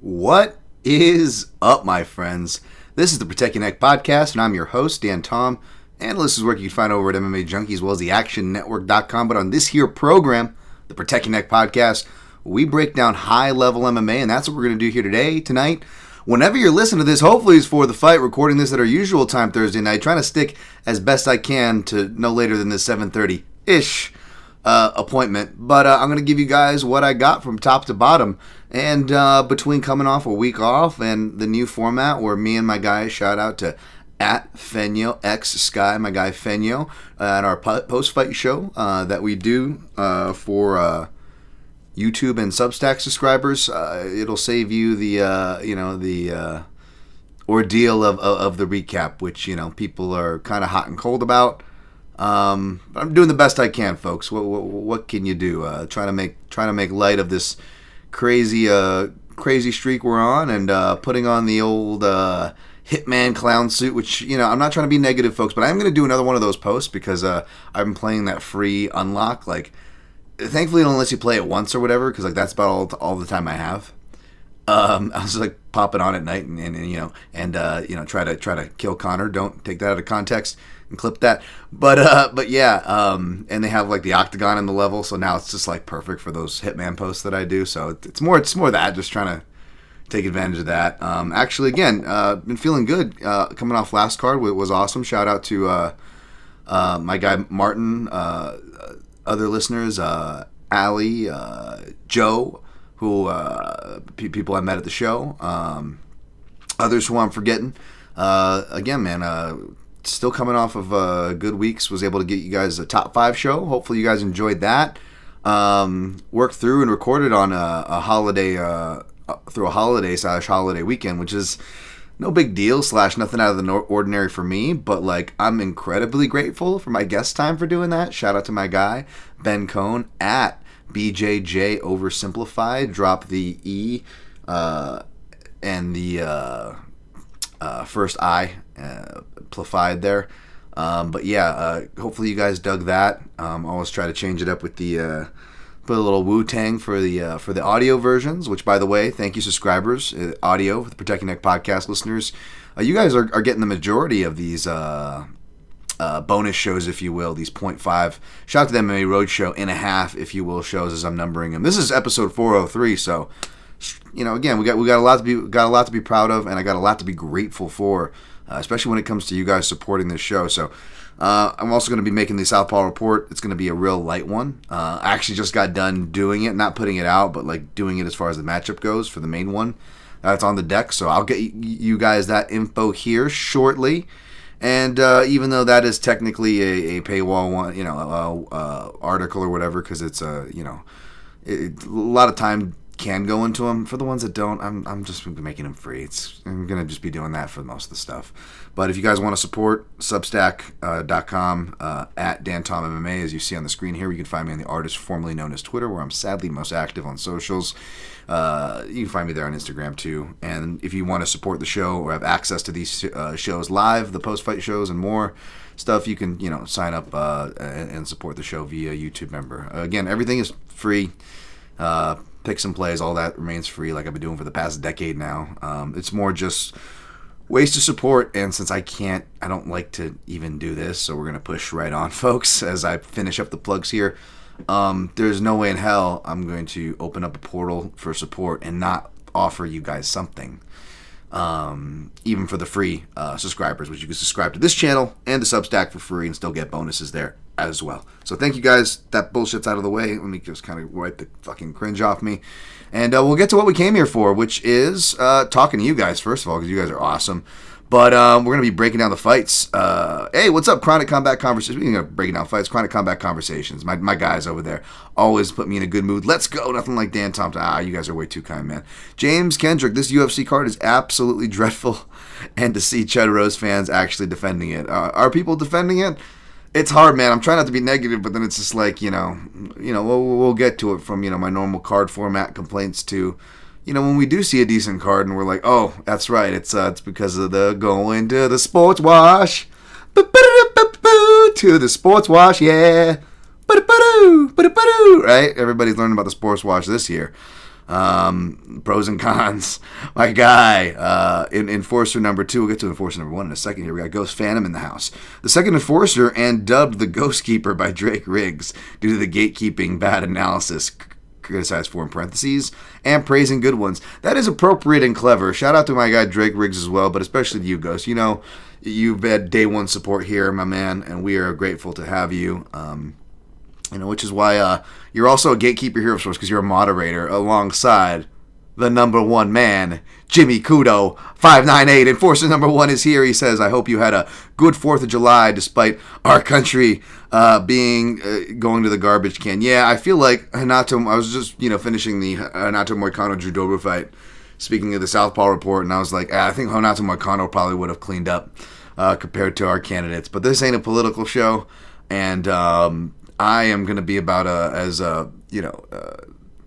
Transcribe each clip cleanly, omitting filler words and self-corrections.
What is up, my friends? This is the Protect Your Neck podcast, and I'm your host, Dan Tom. And this is work you can find over at MMA Junkie as well as the ActionNetwork.com. But on this here program, the Protect Your Neck podcast, we break down high-level MMA, and that's what we're going to do here today, tonight. Whenever you're listening to this, hopefully it's for the fight, recording this at our usual time Thursday night, trying to stick as best I can to no later than this 7:30-ish appointment. But I'm going to give you guys what I got from top to bottom. And between coming off a week off and the new format where me and my guy, shout out to at Fenyo X Sky, my guy Fenyo, at our post-fight show that we do for YouTube and Substack subscribers. It'll save you the ordeal of the recap, which people are kind of hot and cold about. But I'm doing the best I can, folks. What can you do? Trying to make light of this crazy streak we're on, and putting on the old Hitman clown suit, which I'm not trying to be negative, folks, but I'm going to do another one of those posts because I've been playing that free unlock. Thankfully, it don't let you play it once or whatever, because that's about all the time I have. I was popping on at night and try to kill Connor. Don't take that out of context and clip that. But yeah, and they have the octagon in the level, so now it's just perfect for those Hitman posts that I do. So it's more that, just trying to take advantage of that. Actually, again, been feeling good. Coming off last card was awesome. Shout out to my guy Martin, other listeners, Ali, Joe, who people I met at the show, others who I'm forgetting. Again, man, still coming off of good weeks. Was able to get you guys a top 5 show. Hopefully, you guys enjoyed that. Worked through and recorded on a holiday through a holiday/holiday weekend, which is no big deal / nothing out of the ordinary for me, but I'm incredibly grateful for my guest time for doing that. Shout out to my guy Ben Cohn at BJJ Oversimplified. Drop the E and the first I amplified there. But yeah, hopefully you guys dug that. Always try to change it up with the put a little Wu-Tang for the audio versions, which, by the way, thank you, subscribers, audio, for the Protect Your Neck podcast listeners. You guys are getting the majority of these bonus shows, if you will, these 0.5. Shout out to the MMA Roadshow and a half, if you will, shows as I'm numbering them. This is episode 403, so again, we got a lot to be proud of, and I got a lot to be grateful for, especially when it comes to you guys supporting this show. So I'm also going to be making the Southpaw Report. It's going to be a real light one. I actually just got done doing it, not putting it out, but doing it as far as the matchup goes for the main one. That's on the deck, so I'll get you guys that info here shortly. And even though that is technically a paywall one, article or whatever, because it's a lot of time can go into them. For the ones that don't, I'm just making them free. I'm gonna just be doing that for most of the stuff. But if you guys want to support, Substack.com at DanTomMMA, as you see on the screen here. You can find me on the artist formerly known as Twitter, where I'm sadly most active on socials. You can find me there on Instagram too. And if you want to support the show or have access to these shows live, the post-fight shows and more stuff, you can sign up and support the show via YouTube member. Again, everything is free. Picks and plays, all that remains free, like I've been doing for the past decade now. It's more just ways to support, and since I don't like to even do this, so we're going to push right on, folks, as I finish up the plugs here. There's no way in hell I'm going to open up a portal for support and not offer you guys something. Even for the free subscribers, which you can subscribe to this channel and the Substack for free and still get bonuses there as well. So thank you guys. That bullshit's out of the way. Let me just kind of wipe the fucking cringe off me. And we'll get to what we came here for, which is talking to you guys, first of all, because you guys are awesome. But we're going to be breaking down the fights. Hey, what's up, Chronic Combat Conversations? We're going to break down fights, Chronic Combat Conversations. My guys over there always put me in a good mood. Let's go. Nothing like Dan Thompson. You guys are way too kind, man. James Kendrick, this UFC card is absolutely dreadful. And to see Chud Rose fans actually defending it. Are people defending it? It's hard, man. I'm trying not to be negative, but then it's just we'll get to it from, my normal card format complaints to, when we do see a decent card and we're like, oh, that's right, it's because of the going to the sports wash. To the sports wash, yeah. Right? Everybody's learning about the sports wash this year. Pros and cons. My guy, Enforcer number 2. We'll get to Enforcer number 1 in a second here. We got Ghost Phantom in the house. The second Enforcer, and dubbed the Ghost Keeper by Drake Riggs due to the gatekeeping bad analysis criticized for in parentheses, and praising good ones. That is appropriate and clever. Shout out to my guy Drake Riggs as well, but especially to you, Ghost. You know, you've had day one support here, my man, and we are grateful to have you. Which is why you're also a gatekeeper here of sorts, because you're a moderator alongside the number one man, Jimmy Kudo, 598. Enforcer number 1 is here. He says, I hope you had a good 4th of July despite our country being going to the garbage can. Yeah, I feel like Hanato, I was just, finishing the Hanato Moicano Drew Dober fight, speaking of the Southpaw report, and I was like, I think Hanato Moicano probably would have cleaned up compared to our candidates. But this ain't a political show, and I am going to be about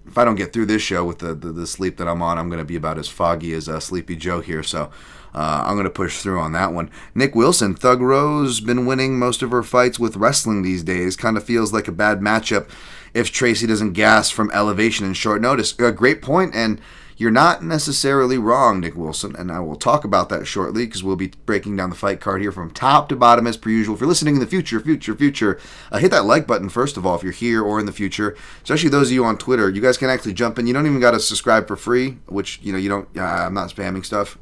if I don't get through this show with the sleep that I'm on, I'm going to be about as foggy as Sleepy Joe here. So I'm going to push through on that one. Nick Wilson, Thug Rose, been winning most of her fights with wrestling these days. Kind of feels like a bad matchup if Tracy doesn't gas from elevation in short notice. Great point, and you're not necessarily wrong, Nick Wilson, and I will talk about that shortly because we'll be breaking down the fight card here from top to bottom as per usual. If you're listening in the future, hit that like button first of all if you're here or in the future, especially those of you on Twitter. You guys can actually jump in. You don't even got to subscribe for free, which, you don't, I'm not spamming stuff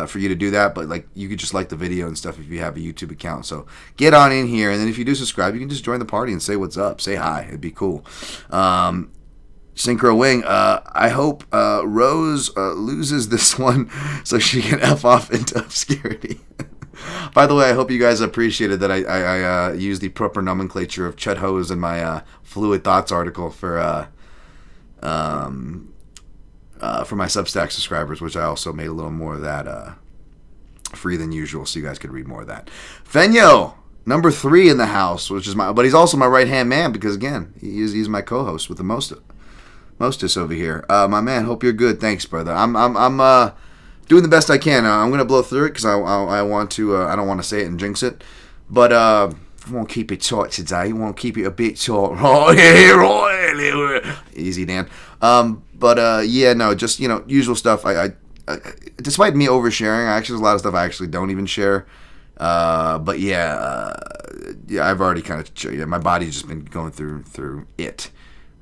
for you to do that, but like you could just like the video and stuff if you have a YouTube account. So get on in here, and then if you do subscribe, you can just join the party and say what's up, say hi. It'd be cool. Synchro Wing, I hope Rose loses this one so she can F off into obscurity. By the way, I hope you guys appreciated that I used the proper nomenclature of Chud Hose in my Fluid Thoughts article for my Substack subscribers, which I also made a little more of that free than usual so you guys could read more of that. Fenyo, number 3 in the house, but he's also my right-hand man because, again, he's my co-host with the Mostess over here. My man, hope you're good. Thanks, brother. I'm doing the best I can. I'm gonna blow through it because I want to. I don't want to say it and jinx it, but I won't keep it short today. I won't keep it a bit short. Easy, Dan. Just usual stuff. I despite me oversharing, there's a lot of stuff I actually don't even share. I've already kind of my body's just been going through it.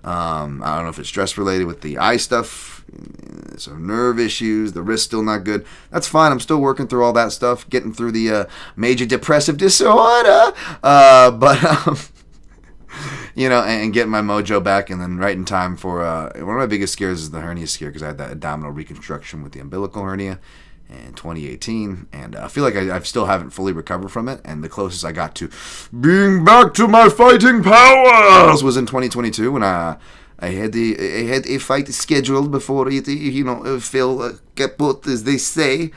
I don't know if it's stress related with the eye stuff, some nerve issues, the wrist still not good. That's fine. I'm still working through all that stuff, getting through the major depressive disorder. And getting my mojo back, and then right in time for one of my biggest scares is the hernia scare because I had that abdominal reconstruction with the umbilical hernia in 2018, and I feel like I still haven't fully recovered from it, and the closest I got to being back to my fighting powers was in 2022 when I had a fight scheduled before it fell kaput, as they say,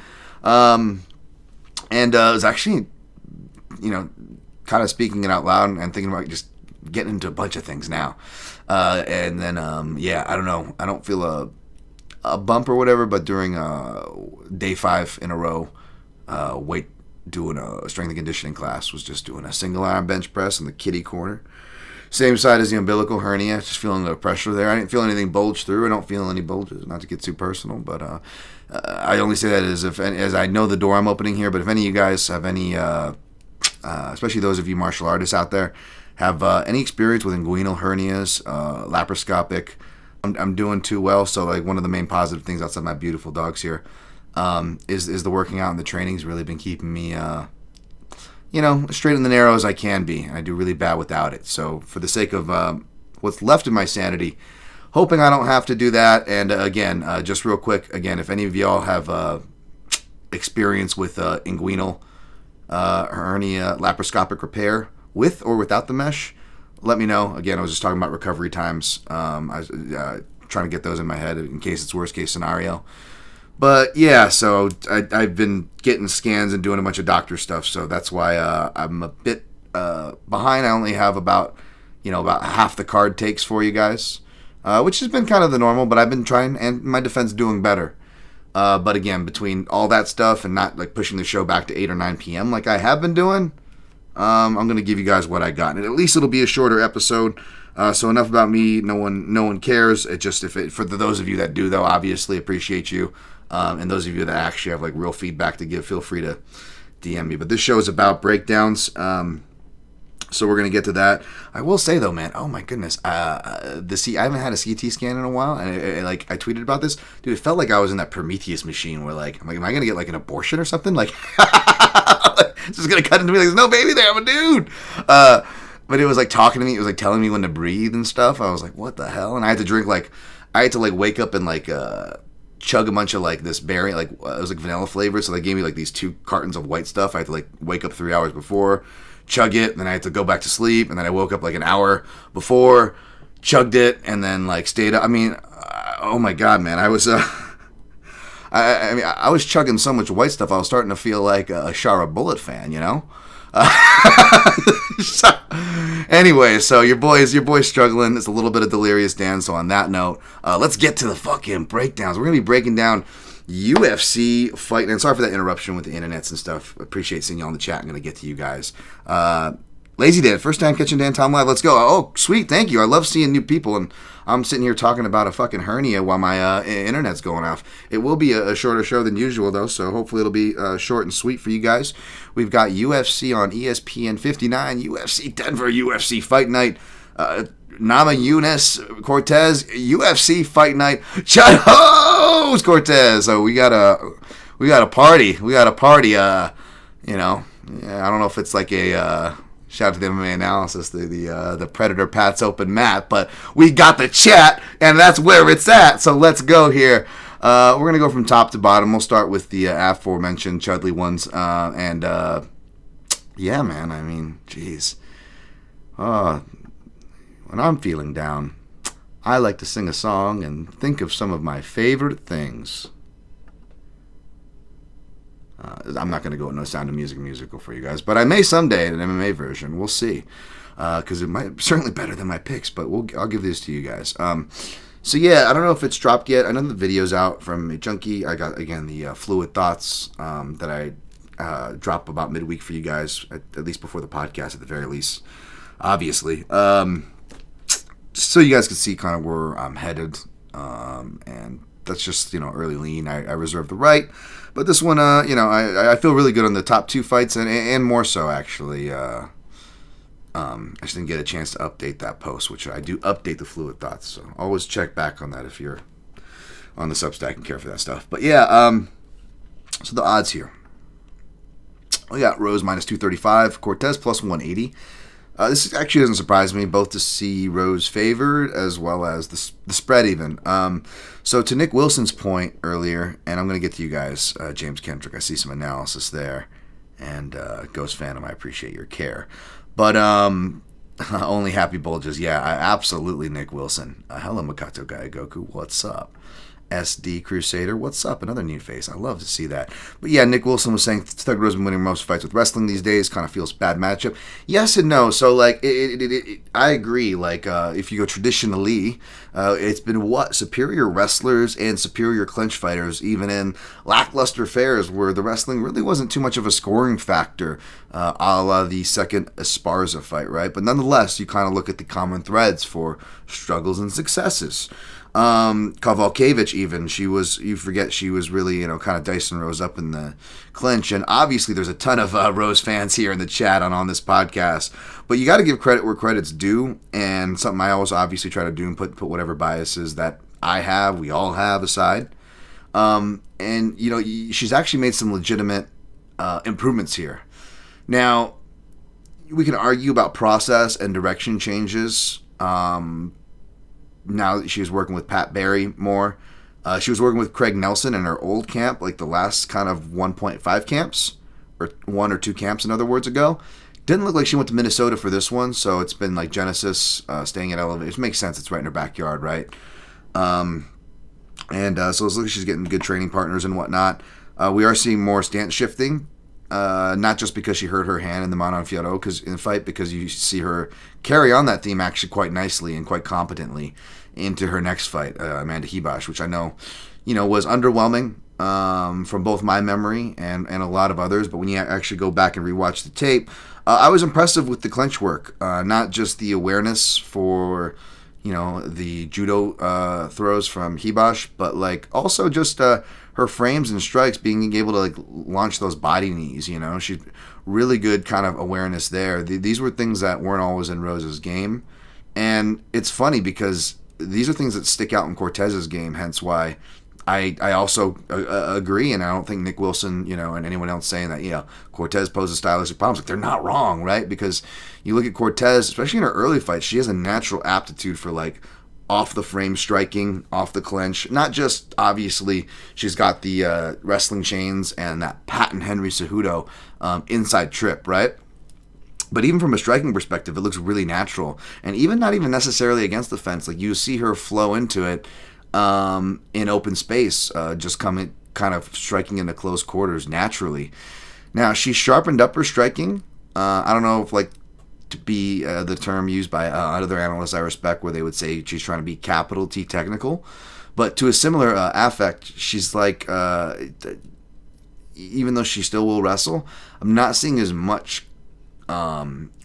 and it was actually kind of speaking it out loud and thinking about just getting into a bunch of things now, and then I don't know, I don't feel a bump or whatever, but during day 5 in a row, doing a strength and conditioning class, was just doing a single arm bench press in the kitty corner, same side as the umbilical hernia, just feeling the pressure there. I didn't feel anything bulge through. I don't feel any bulges, not to get too personal, but I only say that as I know the door I'm opening here, but if any of you guys have any, especially those of you martial artists out there, have any experience with inguinal hernias, laparoscopic, I'm doing too well. So like one of the main positive things outside my beautiful dogs here is the working out and the training's really been keeping me straight in the narrow as I can be. I do really bad without it. So for the sake of what's left of my sanity, hoping I don't have to do that. And again, just real quick, again, if any of y'all have experience with inguinal hernia laparoscopic repair with or without the mesh, let me know. Again, I was just talking about recovery times. I was trying to get those in my head in case it's worst case scenario. But yeah, so I've been getting scans and doing a bunch of doctor stuff. So that's why I'm a bit behind. I only have about half the card takes for you guys, which has been kind of the normal. But I've been trying, and my defense doing better. But again, between all that stuff and not like pushing the show back to 8 or 9 p.m. like I have been doing, I'm going to give you guys what I got. And at least it'll be a shorter episode. So enough about me. No one cares. It just, for those of you that do, though, obviously appreciate you. And those of you that actually have like real feedback to give, feel free to DM me. But this show is about breakdowns. So we're going to get to that. I will say, though, man, oh my goodness. I haven't had a CT scan in a while. And I tweeted about this. Dude, it felt like I was in that Prometheus machine where, like, am I going to get, like, an abortion or something? Like, it's just going to cut into me like, there's no baby there. I'm a dude. But it was, like, talking to me. It was, like, telling me when to breathe and stuff. I was like, what the hell? And I had to drink, like, wake up and, like, chug a bunch of, like, this berry. Like, it was, like, vanilla flavor. So they gave me, like, these 2 cartons of white stuff. I had to, like, wake up 3 hours before, chug it, and then I had to go back to sleep, and then I woke up like an hour before, chugged it, and then like stayed up. I mean, oh my god, man, I was I was chugging so much white stuff, I was starting to feel like a Shara Bullet fan, you know. Anyway, so your boy's struggling. It's a little bit of delirious Dan. So on that note, let's get to the fucking breakdowns. We're gonna be breaking down UFC fight, and sorry for that interruption with the internets and stuff. Appreciate seeing you all in the chat. I'm going to get to you guys. Lazy Dan, first time catching Dan Tom live. Let's go. Oh, sweet. Thank you. I love seeing new people, and I'm sitting here talking about a fucking hernia while my internet's going off. It will be a shorter show than usual, though, so hopefully it'll be short and sweet for you guys. We've got UFC on ESPN 59, UFC Denver, UFC Fight Night, Namajunas, Cortez, UFC Fight Night, Chad-Hose, Cortez. So we got a party. You know, I don't know if it's like a shout out to the MMA Analysis, the Predator Pat's Open Mat, but we got the chat, and that's where it's at. So let's go here. We're gonna go from top to bottom. We'll start with the aforementioned Chudley ones, and yeah, man. I mean, jeez. When I'm feeling down, I like to sing a song and think of some of my favorite things. I'm not going to go with no Sound of Music musical for you guys, but I may someday in an MMA version. We'll see, because it might certainly better than my picks. But I'll give this to you guys. So yeah, I don't know if it's dropped yet. I know the video's out from a junkie. I got again the fluid thoughts that I drop about midweek for you guys, at least before the podcast, at the very least. Obviously. So you guys can see kind of where I'm headed, and that's just, early lean. I reserve the right, but this one, I feel really good on the top 2 fights, and more so, actually. I just didn't get a chance to update that post, which I do update the fluid thoughts, so always check back on that if you're on the Substack and care for that stuff. But yeah, so the odds here. We got Rose minus 235, Cortez plus 180. This actually doesn't surprise me, both to see Rose favored as well as the spread even. So to Nick Wilson's point earlier, and I'm going to get to you guys, James Kendrick, I see some analysis there, and Ghost Phantom, I appreciate your care. But only Happy Bulges, yeah, absolutely Nick Wilson. Hello, Makato Guy Goku, what's up? SD Crusader, what's up? Another new face. I love to see that. But yeah, Nick Wilson was saying Thug Rose been winning most fights with wrestling these days. Kind of feels bad matchup. Yes and no. So like, I agree. Like, if you go traditionally, it's been superior wrestlers and superior clinch fighters, even in lackluster fairs where the wrestling really wasn't too much of a scoring factor, a la the second Esparza fight, right? But nonetheless, you kind of look at the common threads for struggles and successes. Kowalkiewicz even, she was really, kind of dicing Rose up in the clinch, and obviously there's a ton of Rose fans here in the chat on this podcast, but you got to give credit where credit's due, and something I always obviously try to do and put whatever biases that we all have aside, and she's actually made some legitimate improvements here. Now, we can argue about process and direction changes, now that she was working with Pat Barry more. She was working with Craig Nelson in her old camp, like the last kind of 1.5 camps, or 1 or 2 camps, in other words, ago. Didn't look like she went to Minnesota for this one, so it's been like Genesis, staying at Elevation. It makes sense, it's right in her backyard, right? So it looks like she's getting good training partners and whatnot. We are seeing more stance shifting, not just because she hurt her hand in the Montefiore fight, because you see her carry on that theme actually quite nicely and quite competently into her next fight, Amanda Hibash, which I know, was underwhelming from both my memory and a lot of others. But when you actually go back and rewatch the tape, I was impressive with the clinch work, not just the awareness for the judo throws from Hibash, but like also just her frames and strikes, being able to like launch those body knees. She's really good kind of awareness there. These were things that weren't always in Rose's game, and it's funny because these are things that stick out in Cortez's game. Hence why I also agree, and I don't think Nick Wilson, and anyone else saying that, Cortez poses stylistic problems. Like, they're not wrong, right? Because you look at Cortez, especially in her early fights, she has a natural aptitude for, like, off-the-frame striking, off the clinch. Not just, obviously, she's got the wrestling chains and that patent Henry Cejudo inside trip, right? But even from a striking perspective, it looks really natural. And even not even necessarily against the fence. Like, you see her flow into it in open space, just kind of striking into close quarters naturally. Now, she sharpened up her striking. I don't know if, like, to be the term used by other analysts I respect, where they would say she's trying to be capital T technical. But to a similar affect, she's like, even though she still will wrestle, I'm not seeing as much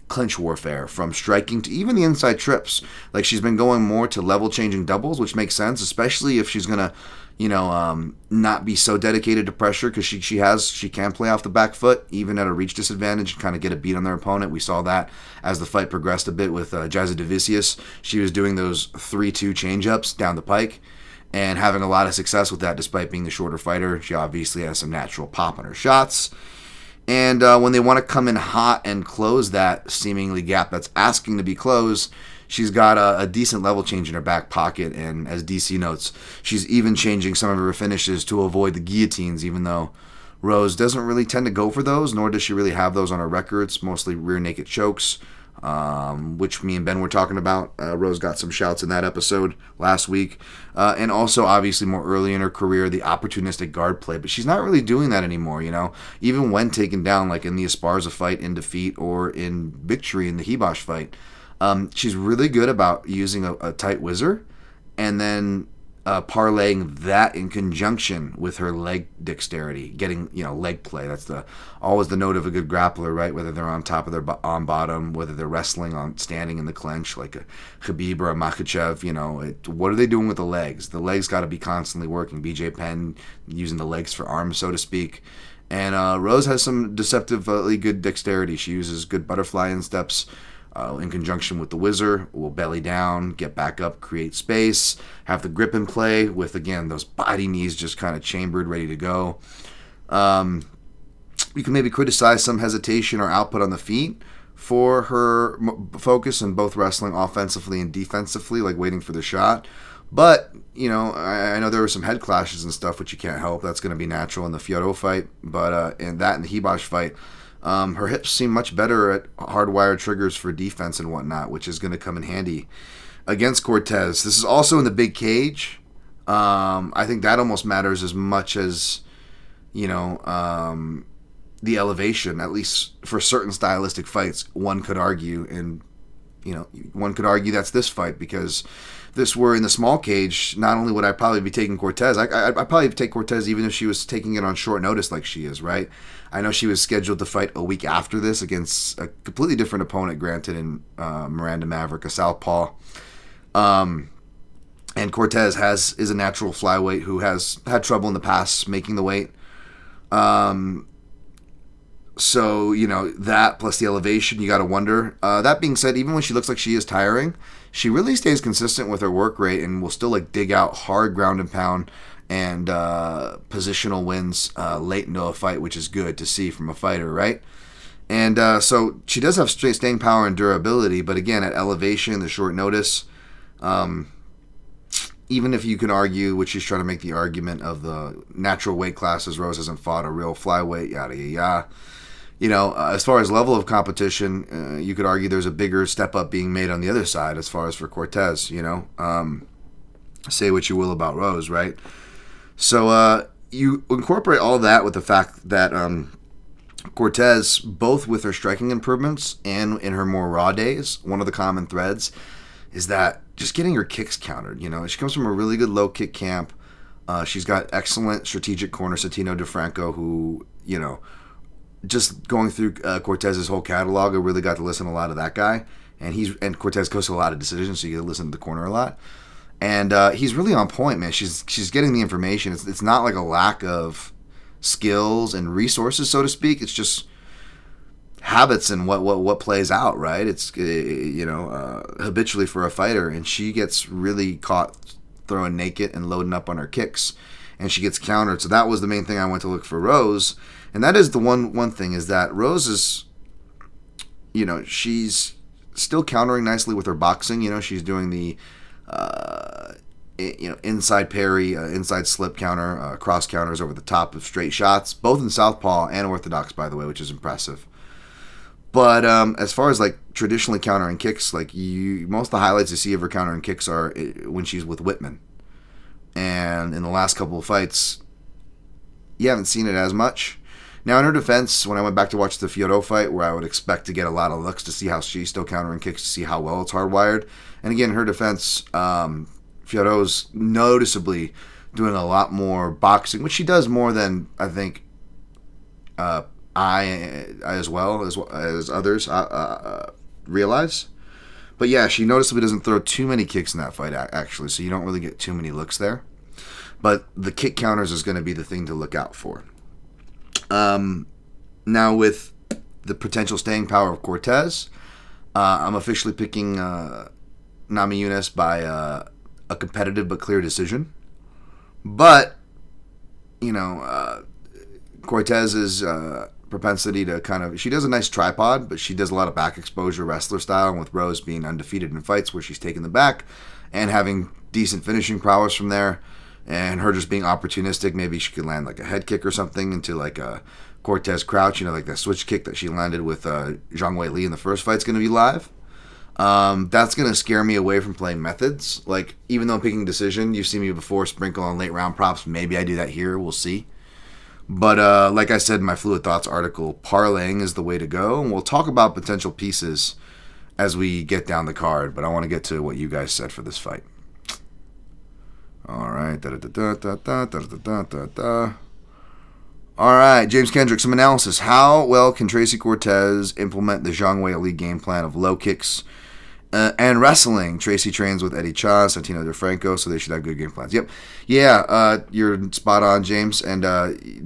clinch warfare from striking to even the inside trips. Like, she's been going more to level changing doubles, which makes sense, especially if she's gonna not be so dedicated to pressure, because she can play off the back foot even at a reach disadvantage and kind of get a beat on their opponent. We saw that as the fight progressed a bit with Jasudavicius. She was doing those 3-2 change-ups down the pike and having a lot of success with that despite being the shorter fighter. She obviously has some natural pop on her shots. And when they want to come in hot and close that seemingly gap that's asking to be closed, she's got a decent level change in her back pocket. And as DC notes, she's even changing some of her finishes to avoid the guillotines, even though Rose doesn't really tend to go for those, nor does she really have those on her records, mostly rear naked chokes, which me and Ben were talking about. Rose got some shouts in that episode last week. And also, obviously, more early in her career, the opportunistic guard play. But she's not really doing that anymore, even when taken down, like in the Esparza fight in defeat or in victory in the Hibash fight. She's really good about using a tight whizzer and then parlaying that in conjunction with her leg dexterity, getting leg play. That's always the note of a good grappler, right? Whether they're on top of their on bottom, whether they're wrestling on standing in the clinch like a Khabib or a Makhachev. What are they doing with the legs? The legs got to be constantly working. BJ Penn using the legs for arms, so to speak. And Rose has some deceptively good dexterity. She uses good butterfly insteps. In conjunction with the whizzer, will belly down, get back up, create space, have the grip in play with, again, those body knees just kind of chambered, ready to go. You can maybe criticize some hesitation or output on the feet for her focus in both wrestling offensively and defensively, like waiting for the shot. But, I know there were some head clashes and stuff, which you can't help. That's going to be natural in the Fiorot fight. But in the Hibash fight, her hips seem much better at hardwired triggers for defense and whatnot, which is going to come in handy against Cortez. This is also in the big cage. I think that almost matters as much as, the elevation, at least for certain stylistic fights. One could argue, and one could argue that's this fight, because if this were in the small cage, not only would I probably be taking Cortez, I'd probably take Cortez even if she was taking it on short notice like she is, right? I know she was scheduled to fight a week after this against a completely different opponent, granted, in Miranda Maverick, a southpaw. And Cortez is a natural flyweight who has had trouble in the past making the weight. So, that plus the elevation, you got to wonder. That being said, even when she looks like she is tiring, she really stays consistent with her work rate and will still dig out hard ground and pound and positional wins late into a fight, which is good to see from a fighter, right? And so she does have staying power and durability, but again, at elevation, the short notice, even if you can argue, which she's trying to make the argument of the natural weight classes, Rose hasn't fought a real flyweight, yada, yada, yada. As far as level of competition, you could argue there's a bigger step up being made on the other side as far as for Cortez, say what you will about Rose, right? So you incorporate all that with the fact that Cortez, both with her striking improvements and in her more raw days, one of the common threads is that just getting her kicks countered. She comes from a really good low kick camp. She's got excellent strategic corner, Santino DeFranco, who, just going through Cortez's whole catalog, I really got to listen to a lot of that guy. And Cortez goes to a lot of decisions, so you get to listen to the corner a lot. And he's really on point, man. She's getting the information. It's not like a lack of skills and resources, so to speak. It's just habits and what plays out, right? It's habitually for a fighter, and she gets really caught throwing naked and loading up on her kicks, and she gets countered. So that was the main thing I went to look for Rose, and that is the one thing is that Rose is, she's still countering nicely with her boxing. She's doing the inside parry, inside slip counter, cross counters over the top of straight shots, both in southpaw and orthodox, by the way, which is impressive. But as far as like traditionally countering kicks, like most of the highlights you see of her countering kicks are when she's with Whitman. And in the last couple of fights, you haven't seen it as much. Now, in her defense, when I went back to watch the Fiorot fight, where I would expect to get a lot of looks to see how she's still countering kicks, to see how well it's hardwired. And again, in her defense, Fiorot's noticeably doing a lot more boxing, which she does more than I think I as well as others realize. But yeah, she noticeably doesn't throw too many kicks in that fight, actually, so you don't really get too many looks there. But the kick counters is going to be the thing to look out for. Now, with the potential staying power of Cortez, I'm officially picking Namajunas by a competitive but clear decision. But, Cortez's propensity to she does a nice tripod, but she does a lot of back exposure wrestler style, and with Rose being undefeated in fights where she's taken the back and having decent finishing prowess from there, and her just being opportunistic, maybe she could land like a head kick or something into like a Cortez crouch, like that switch kick that she landed with Zhang Weili in the first fight's going to be live. That's going to scare me away from playing methods. Like, even though I'm picking decision, you've seen me before sprinkle on late round props. Maybe I do that here. We'll see. But like I said in my Fluid Thoughts article, parlaying is the way to go. And we'll talk about potential pieces as we get down the card. But I want to get to what you guys said for this fight. All right. All right, James Kendrick, some analysis. How well can Tracy Cortez implement the Zhang Weili game plan of low kicks and wrestling? Tracy trains with Eddie Cha, Santino DeFranco, so they should have good game plans. Yep. Yeah, you're spot on, James, and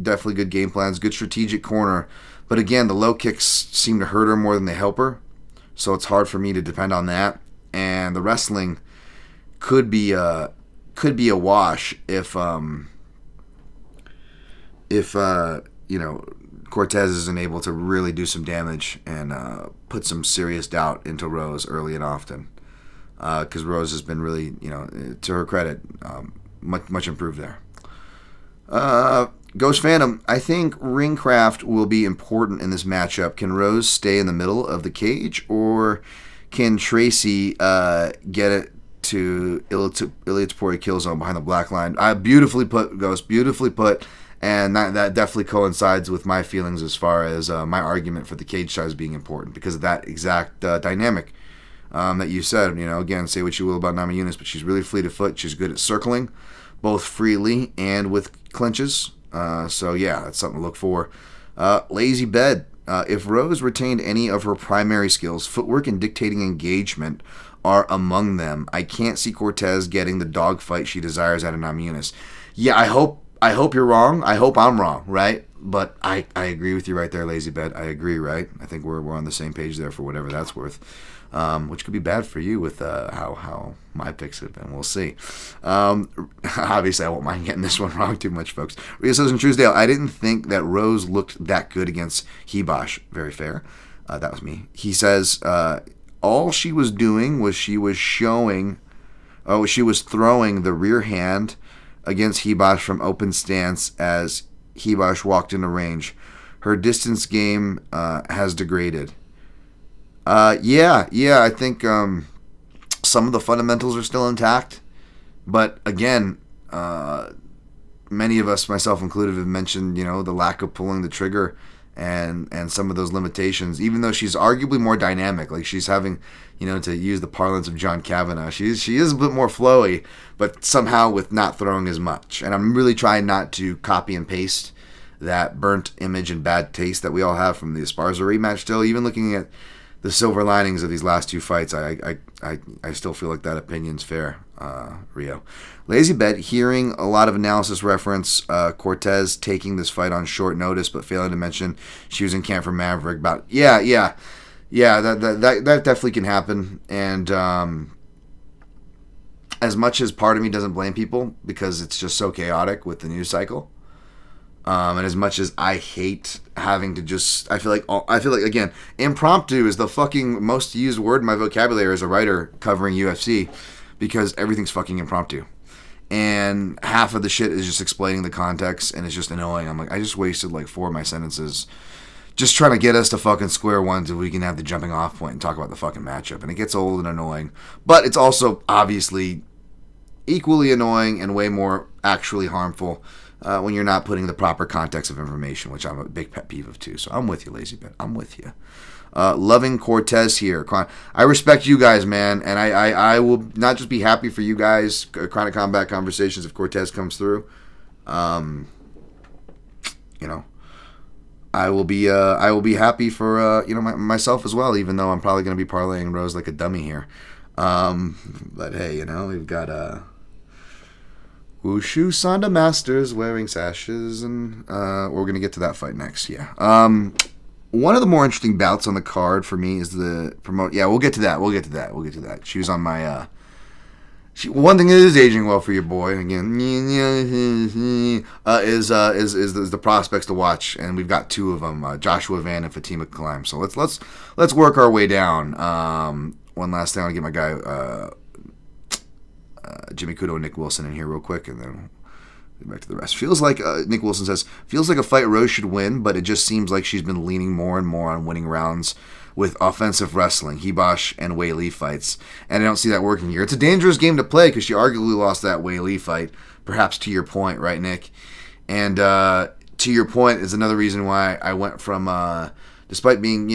definitely good game plans, good strategic corner. But again, the low kicks seem to hurt her more than they help her, so it's hard for me to depend on that. And the wrestling could be a wash if Cortez isn't able to really do some damage and put some serious doubt into Rose early and often, because Rose has been really, to her credit, much improved there. Ghost Phantom, I think ringcraft will be important in this matchup. Can Rose stay in the middle of the cage, or can Tracy get it to Ilia kill zone behind the black line? Beautifully put, Ghost. Beautifully put. And that definitely coincides with my feelings as far as my argument for the cage size being important, because of that exact dynamic that you said. Again, say what you will about Namajunas, but she's really fleet of foot. She's good at circling, both freely and with clinches. So, yeah, that's something to look for. Lazy bed. If Rose retained any of her primary skills, footwork and dictating engagement are among them. I can't see Cortez getting the dogfight she desires out of Namajunas. Yeah, I hope you're wrong. I hope I'm wrong, right? But I agree with you right there, Lazy Bed. I agree, right? I think we're on the same page there for whatever that's worth, which could be bad for you with how my picks have been. We'll see. Obviously, I won't mind getting this one wrong too much, folks. Rhea says in Truesdale, I didn't think that Rose looked that good against Hibash. Very fair. That was me. He says all she was doing was she was throwing the rear hand against Hibash from open stance as Hibash walked into range. Her distance game has degraded. Yeah, I think some of the fundamentals are still intact. But again, many of us, myself included, have mentioned, the lack of pulling the trigger and some of those limitations, even though she's arguably more dynamic. Like, she's having, to use the parlance of John Kavanagh, she is a bit more flowy, but somehow with not throwing as much. And I'm really trying not to copy and paste that burnt image and bad taste that we all have from the Esparza rematch still. Even looking at the silver linings of these last two fights, I still feel like that opinion's fair, Rio. Lazy Bet, hearing a lot of analysis reference Cortez taking this fight on short notice, but failing to mention she was in camp for Maverick. That definitely can happen. And as much as part of me doesn't blame people because it's just so chaotic with the news cycle, and as much as I hate having to I feel like again, impromptu is the fucking most used word in my vocabulary as a writer covering UFC, because everything's fucking impromptu. And half of the shit is just explaining the context, and it's just annoying. I'm like, I just wasted like 4 of my sentences just trying to get us to fucking square one so we can have the jumping off point and talk about the fucking matchup. And it gets old and annoying. But it's also obviously equally annoying and way more actually harmful when you're not putting the proper context of information, which I'm a big pet peeve of too. So I'm with you, Lazy Bet. I'm with you. Loving Cortez here. I respect you guys, man, and I will not just be happy for you guys, Chronic Combat Conversations, if Cortez comes through. I will be happy for myself as well, even though I'm probably going to be parlaying Rose like a dummy here. But hey, we've got Wushu Sanda Masters wearing sashes, and we're going to get to that fight next. Yeah. One of the more interesting bouts on the card for me is the promote. Yeah, we'll get to that. She was on my. One thing that is aging well for your boy again is the prospects to watch, and we've got 2 of them: Joshua Van and Fatima Kline. So let's work our way down. One last thing, I want to get my guy Jimmy Kudo and Nick Wilson in here real quick, and then get back to the rest. Feels like, Nick Wilson says, feels like a fight Rose should win, but it just seems like she's been leaning more and more on winning rounds with offensive wrestling, Hibosh and Wei Li fights, and I don't see that working here. It's a dangerous game to play because she arguably lost that Wei Li fight, perhaps to your point, right, Nick? And to your point is another reason why I went from, despite being,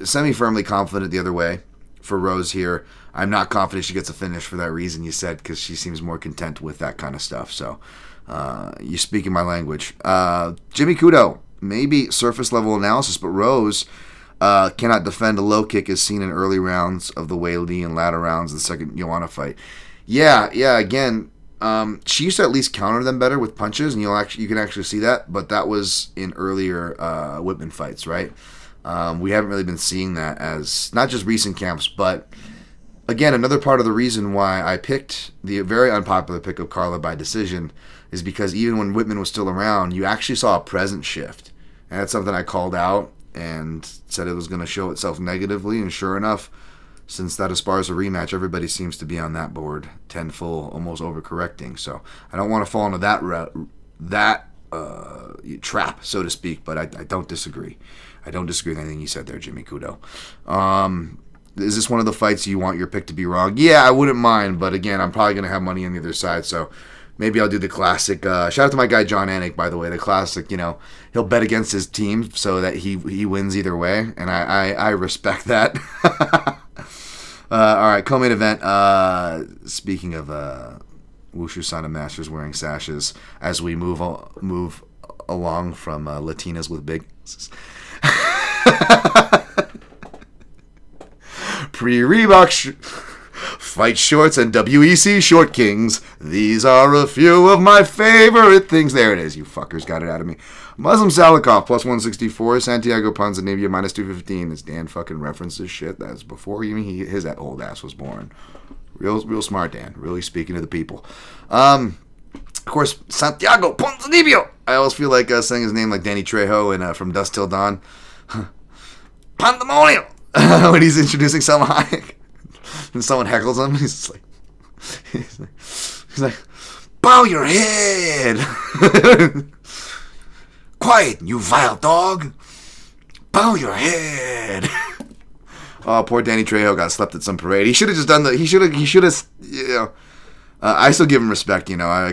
semi-firmly confident the other way for Rose here, I'm not confident she gets a finish for that reason you said, because she seems more content with that kind of stuff. So you speak in my language. Jimmy Kudo, maybe surface level analysis, but Rose cannot defend a low kick as seen in early rounds of the Wei Li and latter rounds of the second Joanna fight. Yeah. Again, she used to at least counter them better with punches, and you can actually see that. But that was in earlier Whitman fights, right? We haven't really been seeing that as not just recent camps, but again, another part of the reason why I picked the very unpopular pick of Carla by decision is because even when Whitman was still around, you actually saw a presence shift. And that's something I called out and said it was going to show itself negatively. And sure enough, since that Esparza rematch, everybody seems to be on that board, 10 full, almost overcorrecting. So I don't want to fall into that trap, so to speak, but I don't disagree. I don't disagree with anything you said there, Jimmy Kudo. Is this one of the fights you want your pick to be wrong? Yeah, I wouldn't mind, but again, I'm probably going to have money on the other side, so maybe I'll do the classic. Shout out to my guy John Anik, by the way. The classic, he'll bet against his team so that he wins either way, and I respect that. All right, co-main event. Speaking of Wushu Sanda Masters wearing sashes, as we move along from Latinas with big... Pre-Reebok fight shorts and WEC short kings. These are a few of my favorite things. There it is. You fuckers got it out of me. Muslim-Salikhov plus 164. Santiago Ponzinibbio minus 215. This Dan fucking references shit. That's before even his old ass was born. Real smart Dan. Really speaking to the people. Of course, Santiago Ponzinibbio. I always feel like saying his name like Danny Trejo in From Dusk Till Dawn. Pandemonium. When he's introducing Selma Hayek and someone heckles him, he's like, bow your head. Quiet, you vile dog. Bow your head. Oh, poor Danny Trejo got slept at some parade. He should have just done he should have, I still give him respect, I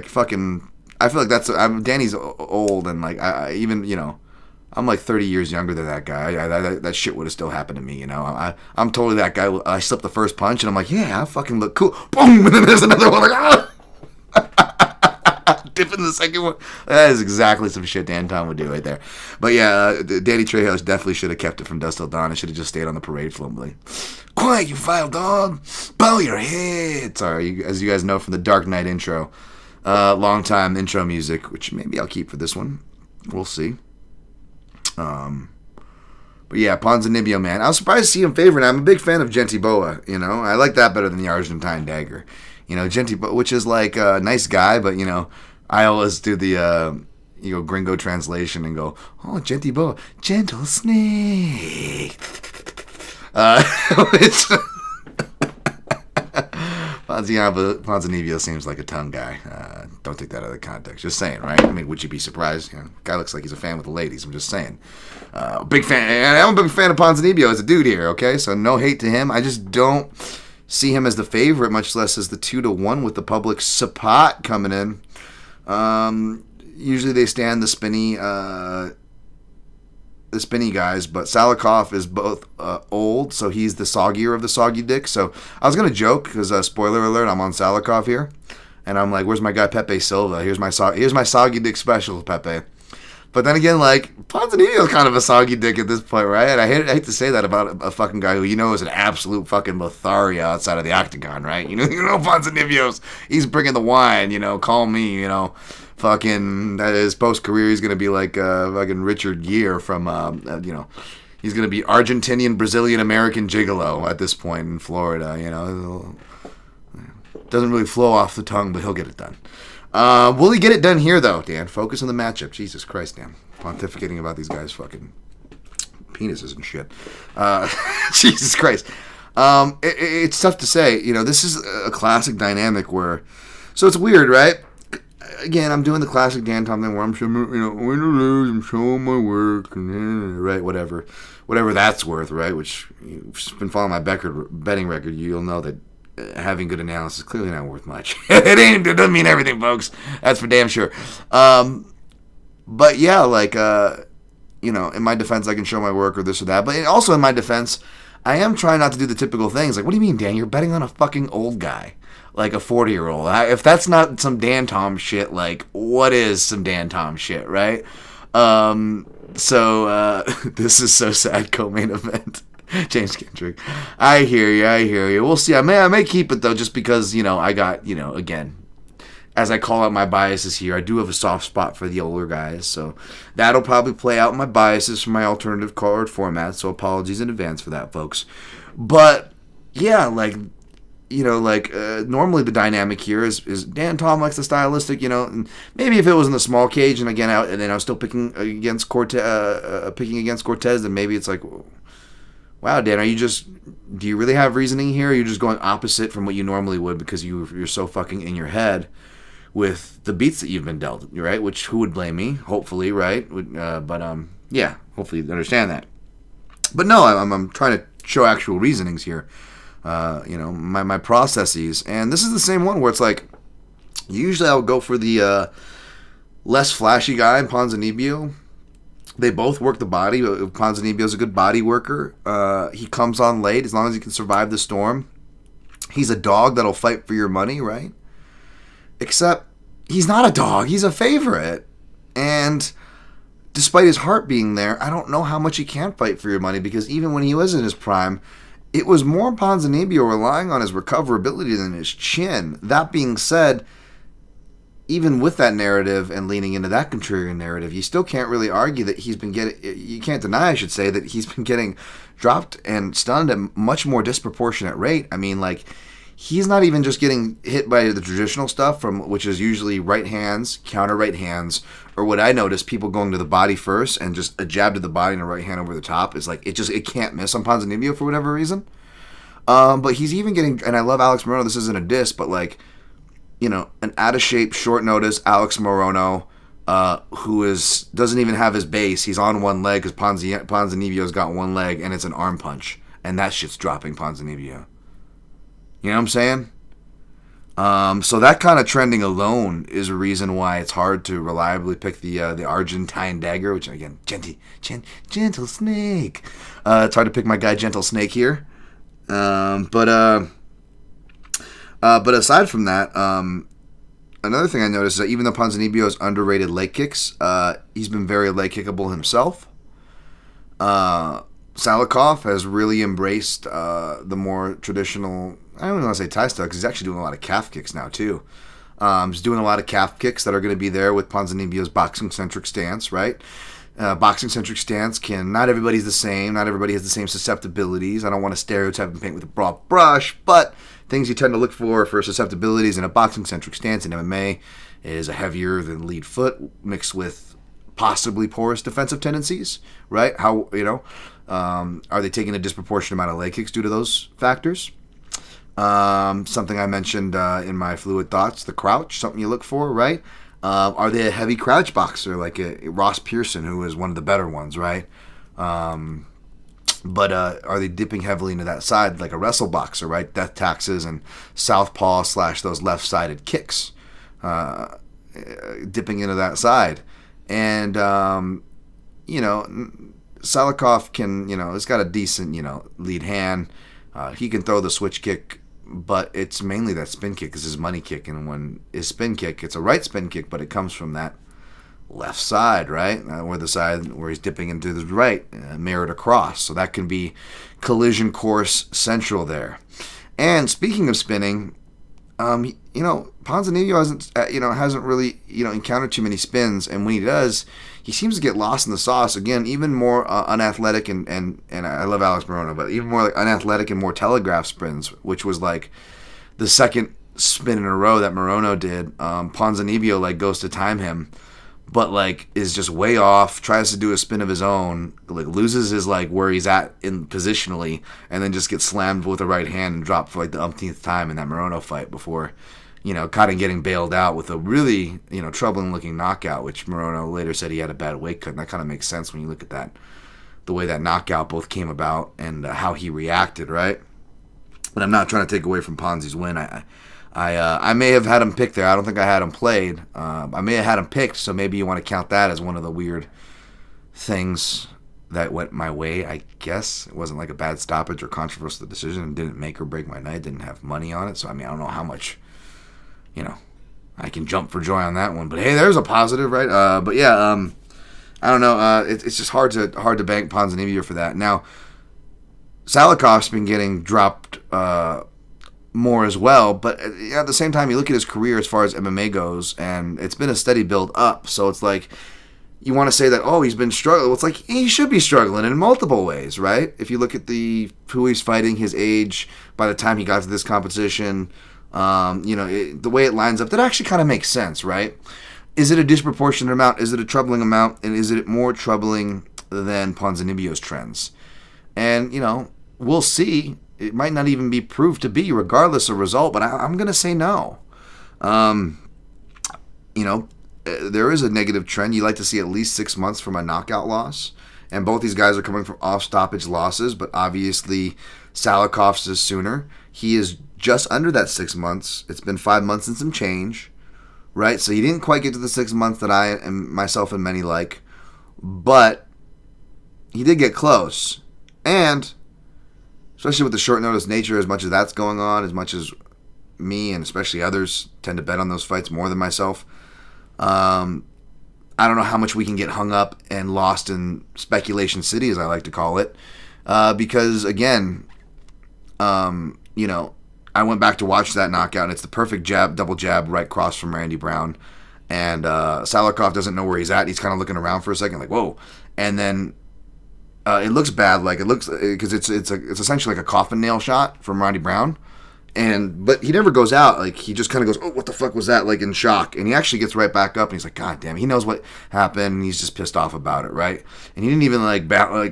I feel like Danny's old, and like I even I'm like 30 years younger than that guy. That shit would have still happened to me, I'm totally that guy. I slipped the first punch, and I'm like, yeah, I fucking look cool. Boom, and then there's another one, like, ah! Dipping the second one. That is exactly some shit Dan Tom would do right there. But yeah, Danny Trejo definitely should have kept it from dusk till dawn. It should have just stayed on the parade float. Like, quiet, you vile dog. Bow your head. Sorry, as you guys know from the Dark Knight intro. Long time intro music, which maybe I'll keep for this one. We'll see. But yeah, Ponzinibbio, man. I was surprised to see him favored. I'm a big fan of Gentiboa, I like that better than the Argentine dagger. Gentiboa, which is like a nice guy, but, I always do the, gringo translation and go, oh, Gentiboa, gentle snake. Which... Ponzinibbio seems like a tongue guy. Don't take that out of context. Just saying, right? I mean, would you be surprised? Guy looks like he's a fan with the ladies. I'm just saying. Big fan. I'm a big fan of Ponzinibbio as a dude here, okay? So no hate to him. I just don't see him as the favorite, much less as the 2-1 with the public support coming in. Usually they stand the spinny guys, but Salikhov is both old, so he's the soggier of the soggy dick. So I was gonna joke because spoiler alert, I'm on Salikhov here, and I'm like, "Where's my guy Pepe Silva? Here's my soggy dick special, Pepe." But then again, like Ponzinibbio is kind of a soggy dick at this point, right? And I hate to say that about a fucking guy who is an absolute fucking Lothario outside of the octagon, right? Ponzinibbio's he's bringing the wine, call me, fucking his post career he's gonna be like fucking Richard Gere from he's gonna be Argentinian Brazilian American gigolo at this point in Florida. Doesn't really flow off the tongue, but he'll get it done. Will he get it done here though, Dan? Focus on the matchup. Jesus Christ, Dan, pontificating about these guys' fucking penises and shit. Jesus Christ. It's tough to say. This is a classic dynamic where, so it's weird, right? Again, I'm doing the classic Dan Tom thing where I'm showing, win or lose, I'm showing my work, and, right, whatever that's worth, right? Which, you've been following my betting record, you'll know that having good analysis is clearly not worth much. It doesn't mean everything, folks. That's for damn sure. But yeah, like, in my defense, I can show my work or this or that. But also in my defense, I am trying not to do the typical things. Like, what do you mean, Dan? You're betting on a fucking old guy. Like a 40-year-old. If that's not some Dan Tom shit, like, what is some Dan Tom shit, right? So, this is so sad, co-main event. James Kendrick. I hear you. We'll see. I may keep it, though, just because, I got, again, as I call out my biases here, I do have a soft spot for the older guys, so that'll probably play out my biases for my alternative card format, so apologies in advance for that, folks. But, yeah, like... normally the dynamic here is Dan Tom likes the stylistic, and maybe if it was in the small cage, and again, I was still picking against Cortez, then maybe it's like, wow, Dan, do you really have reasoning here? Or are you just going opposite from what you normally would because you're so fucking in your head with the beats that you've been dealt, right? Which, who would blame me? Hopefully, right? Yeah, hopefully you understand that. But no, I'm trying to show actual reasonings here. My processes, and this is the same one where it's like usually I would go for the less flashy guy in Ponzinibbio. They both work the body. Ponzinibbio's a good body worker. He comes on late as long as he can survive the storm. He's a dog that'll fight for your money, right? Except he's not a dog. He's a favorite, and despite his heart being there, I don't know how much he can fight for your money because even when he was in his prime, it was more Ponzinibbio relying on his recoverability than his chin. That being said, even with that narrative and leaning into that contrarian narrative, you still can't really argue that he's been getting... You can't deny, I should say, that he's been getting dropped and stunned at a much more disproportionate rate. I mean, like, he's not even just getting hit by the traditional stuff, which is usually right hands, counter right hands, or what I notice, people going to the body first and just a jab to the body and a right hand over the top is like, it can't miss on Ponzinibbio for whatever reason. But he's even getting, and I love Alex Morono, this isn't a diss, but like, an out-of-shape, short notice Alex Morono, who doesn't even have his base. He's on one leg because Ponzinibbio's got one leg, and it's an arm punch. And that shit's dropping Ponzinibbio. You know what I'm saying? So that kind of trending alone is a reason why it's hard to reliably pick the Argentine dagger, which again, gentle snake. It's hard to pick my guy Gentle Snake here. But aside from that, another thing I noticed is that even though Ponzinibbio is underrated leg kicks, he's been very leg kickable himself. Salikhov has really embraced the more traditional, I don't want to say tie style, because he's actually doing a lot of calf kicks now too. He's doing a lot of calf kicks that are going to be there with Ponzinibbio's boxing-centric stance, right? Boxing-centric stance not everybody's the same. Not everybody has the same susceptibilities. I don't want to stereotype and paint with a broad brush, but things you tend to look for susceptibilities in a boxing-centric stance in MMA is a heavier than lead foot mixed with possibly porous defensive tendencies, right? How, are they taking a disproportionate amount of leg kicks due to those factors? Something I mentioned in my fluid thoughts, the crouch, something you look for, right? Are they a heavy crouch boxer like a Ross Pearson, who is one of the better ones, right? But are they dipping heavily into that side like a wrestle boxer, right? Death taxes and southpaw / those left-sided kicks, dipping into that side. And, Salikhov can, he's got a decent, lead hand. He can throw the switch kick, but it's mainly that spin kick is his money kick. And when his spin kick, it's a right spin kick, but it comes from that left side, right? Where the side where he's dipping into the right, mirrored across. So that can be collision course central there. And speaking of spinning, Ponzinibbio hasn't really, encountered too many spins, and when he does, he seems to get lost in the sauce. Again, even more unathletic, and I love Alex Morono, but even more like unathletic and more telegraph spins, which was like the second spin in a row that Morono did. Ponzinibbio goes to time him, but is just way off, tries to do a spin of his own, loses his where he's at in positionally, and then just gets slammed with the right hand and dropped for the umpteenth time in that Morono fight before, kind of getting bailed out with a really, troubling looking knockout, which Morono later said he had a bad weight cut, and that kind of makes sense when you look at that, the way that knockout both came about and how he reacted, right? But I'm not trying to take away from Ponzi's win. I may have had him picked there. I don't think I had him played. I may have had him picked, so maybe you want to count that as one of the weird things that went my way, I guess. It wasn't like a bad stoppage or controversial decision. It didn't make or break my night. Didn't have money on it. So, I don't know how much, I can jump for joy on that one. But, hey, there's a positive, right? But, yeah, I don't know. It's just hard to bank Ponzinibbio for that. Now, Salikhov's been getting dropped more as well, but at the same time, you look at his career as far as MMA goes, and it's been a steady build up. So it's you want to say that, he's been struggling. Well, it's he should be struggling in multiple ways, right? If you look at who he's fighting, his age, by the time he got to this competition, the way it lines up, that actually kind of makes sense, right? Is it a disproportionate amount? Is it a troubling amount? And is it more troubling than Ponzinibbio's trends? And, we'll see. It might not even be proved to be, regardless of result, but I'm going to say no. There is a negative trend. You like to see at least 6 months from a knockout loss. And both these guys are coming from off-stoppage losses, but obviously Salikhov's is sooner. He is just under that 6 months. It's been 5 months and some change, right? So he didn't quite get to the 6 months that I and myself and many like, but he did get close. And especially with the short notice nature, as much as that's going on, as much as me and especially others tend to bet on those fights more than myself, I don't know how much we can get hung up and lost in speculation city, as I like to call it, because, again, I went back to watch that knockout, and it's the perfect jab, double jab, right cross from Randy Brown, and Salikhov doesn't know where he's at. He's kind of looking around for a second, whoa, and then it looks bad, because it's essentially like a coffin nail shot from Randy Brown, but he never goes out. He just kind of goes, oh, what the fuck was that? In shock, and he actually gets right back up, and he's like, God damn it. He knows what happened, and he's just pissed off about it, right? And he didn't even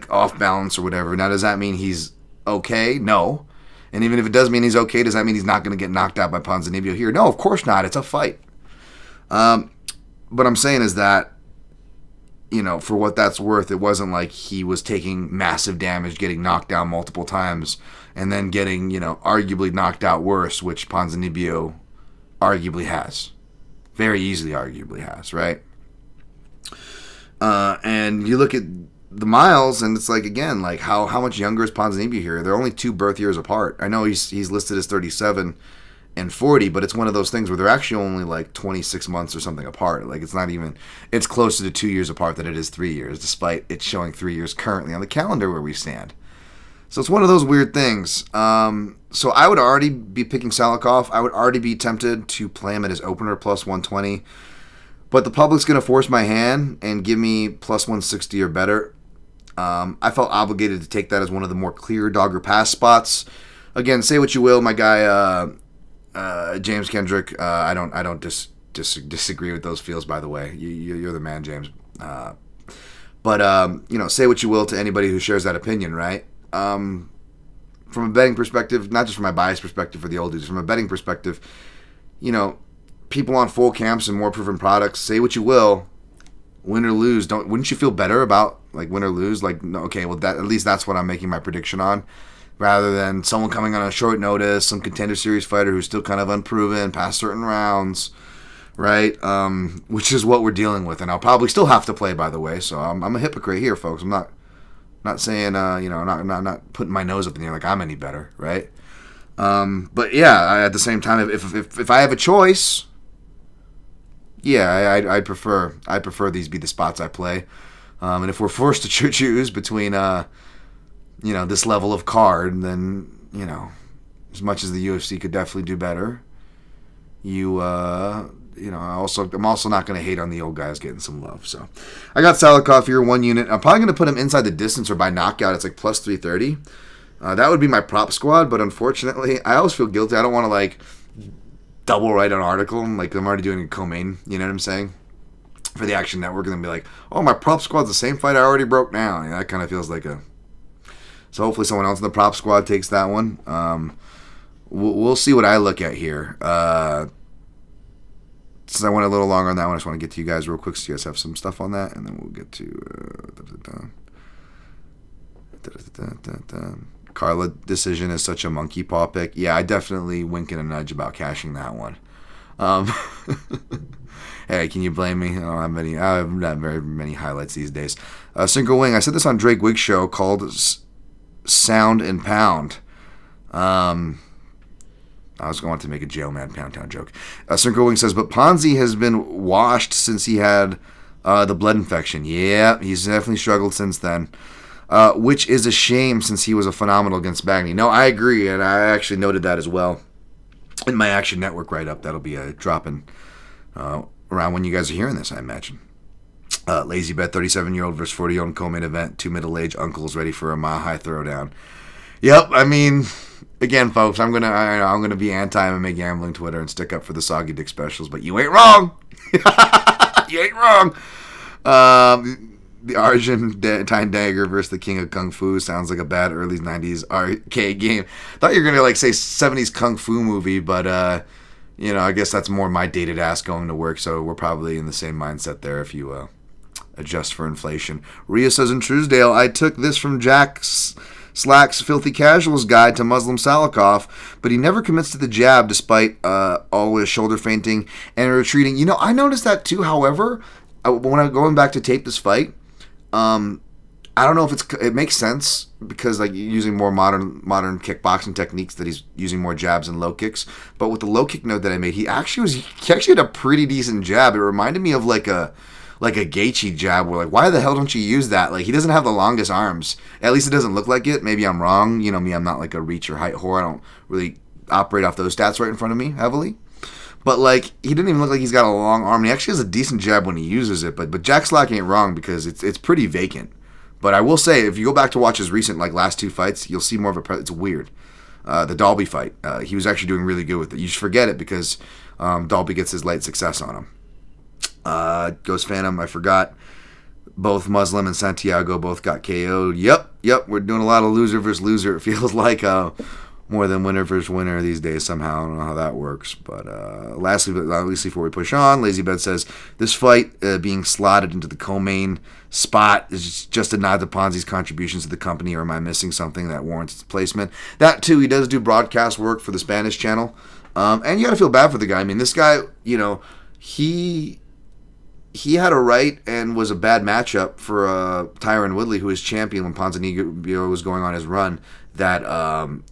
off balance or whatever. Now, does that mean he's okay? No. And even if it does mean he's okay, does that mean he's not going to get knocked out by Ponzinibbio here? No, of course not. It's a fight. But I'm saying is that, for what that's worth, it wasn't like he was taking massive damage, getting knocked down multiple times, and then getting, arguably knocked out worse, which Ponzinibbio arguably has. Very easily arguably has, right? And you look at the miles, and it's like, again, like how much younger is Ponzinibbio here? They're only 2 birth years apart. I know he's listed as 37 and 40, but it's one of those things where they're actually only like 26 months or something apart. Like it's closer to 2 years apart than it is 3 years, despite it showing 3 years currently on the calendar where we stand. So it's one of those weird things. So I would already be picking Salikhov. I would already be tempted to play him at his opener plus 120. But the public's going to force my hand and give me plus 160 or better. I felt obligated to take that as one of the more clear dogger pass spots. Again, say what you will, my guy James Kendrick. I don't disagree with those feels. By the way, you're the man, James. But say what you will to anybody who shares that opinion, right? From a betting perspective, not just from my bias perspective for the old dudes, from a betting perspective, people on full camps and more proven products, say what you will, win or lose, wouldn't you feel better about like win or lose? Like, no, okay, well at least that's what I'm making my prediction on, rather than someone coming on a short notice, some contender series fighter who's still kind of unproven past certain rounds, right? Which is what we're dealing with, and I'll probably still have to play, by the way. So I'm a hypocrite here, folks. I'm not saying not putting my nose up in the air like I'm any better, right? But yeah, at the same time, if I have a choice, yeah, I prefer these be the spots I play. And if we're forced to choose between this level of card, then as much as the UFC could definitely do better, I'm also not going to hate on the old guys getting some love. So I got Salikhov here, 1 unit. I'm probably going to put him inside the distance or by knockout. It's like plus 330. That would be my prop squad, but unfortunately, I always feel guilty. I don't want to like double write an article like I'm already doing a co-main. You know what I'm saying? For the Action Network, and then be like, oh, my prop squad's the same fight I already broke down. That kind of feels like So hopefully someone else in the prop squad takes that one. We'll see what I look at here. Since I went a little longer on that one, I just want to get to you guys real quick so you guys have some stuff on that, and then we'll get to Carla decision is such a monkey paw pick. Yeah, I definitely wink and a nudge about cashing that one. Hey, can you blame me? I have not very many highlights these days. Synchro Wing, I said this on Drake Wig's show called Sound and Pound. I was going to make a Jailman Pound Town joke. Synchro Wing says, but Ponzi has been washed since he had the blood infection. Yeah, he's definitely struggled since then. Which is a shame since he was a phenomenal against Bagny. No, I agree, and I actually noted that as well in my Action Network write-up. That'll be dropping around when you guys are hearing this, I imagine. Lazy Bet, 37-year-old versus 40-year-old co-main event. 2 middle-aged uncles ready for a mile-high throwdown. Yep, I mean, again, folks, I'm gonna be anti-MMA gambling Twitter and stick up for the Soggy Dick specials, but you ain't wrong. You ain't wrong. The Argentine Dagger versus the King of Kung Fu sounds like a bad early 90s arcade game. Thought you were going to say 70s Kung Fu movie, but I guess that's more my dated ass going to work, so we're probably in the same mindset there if you adjust for inflation. Rhea says in Truesdale, I took this from Jack's Slack's Filthy Casuals Guide to Muslim Salikhov, but he never commits to the jab despite all his shoulder feinting and retreating. I noticed that too, however, when I'm going back to tape this fight, I don't know if it makes sense because like using more modern kickboxing techniques that he's using more jabs and low kicks. But with the low kick note that I made, he actually had a pretty decent jab. It reminded me of like a Gaethje jab where like, why the hell don't you use that? Like, he doesn't have the longest arms. At least it doesn't look like it. Maybe I'm wrong. Me, I'm not like a reach or height whore. I don't really operate off those stats right in front of me heavily. But, like, he didn't even look like he's got a long arm. He actually has a decent jab when he uses it. But Jack Slack ain't wrong because it's pretty vacant. But I will say, if you go back to watch his recent, last 2 fights, you'll see more of it's weird. The Dalby fight, he was actually doing really good with it. You just forget it because Dalby gets his late success on him. Ghost Phantom, I forgot. Both Muslim and Santiago both got KO'd. Yep, we're doing a lot of loser versus loser. It feels like more than winner versus winner these days somehow. I don't know how that works. But lastly, but not least before we push on, Lazy Bed says, this fight being slotted into the co-main spot is just a nod to Ponzi's contributions to the company, or am I missing something that warrants its placement? That too, he does do broadcast work for the Spanish channel. And you got to feel bad for the guy. I mean, this guy, he had a right and was a bad matchup for Tyron Woodley, who was champion when Ponzinibbio was going on his run, that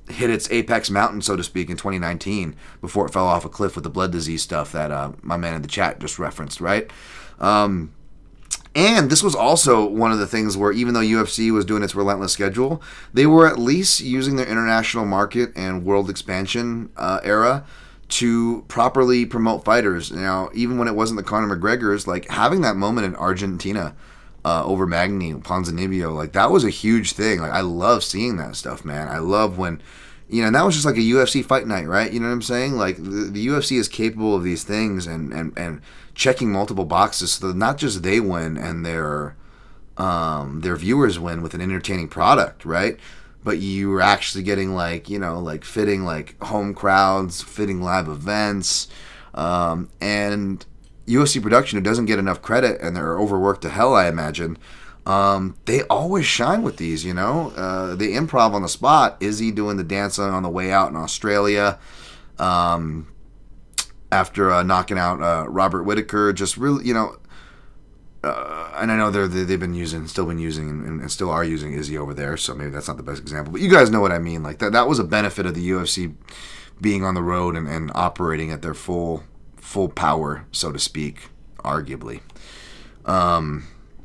hit its apex mountain, so to speak, in 2019 before it fell off a cliff with the blood disease stuff that my man in the chat just referenced, right? And this was also one of the things where even though UFC was doing its relentless schedule, they were at least using their international market and world expansion era to properly promote fighters. Now, even when it wasn't the Conor McGregors, like having that moment in Argentina over Magny, Ponzinibbio, like that was a huge thing. Like I love seeing that stuff, man. I love when, and that was just like a UFC fight night, right? You know what I'm saying? Like the UFC is capable of these things and checking multiple boxes so that not just they win and their viewers win with an entertaining product, right? But you're actually getting like fitting like home crowds, fitting live events, and UFC production, who doesn't get enough credit and they're overworked to hell, I imagine. They always shine with these, the improv on the spot. Izzy doing the dance on the way out in Australia, after knocking out Robert Whittaker, just really, and I know they've been using, and still are using Izzy over there, so maybe that's not the best example, but you guys know what I mean. Like that was a benefit of the UFC being on the road and operating at their full power, so to speak, arguably.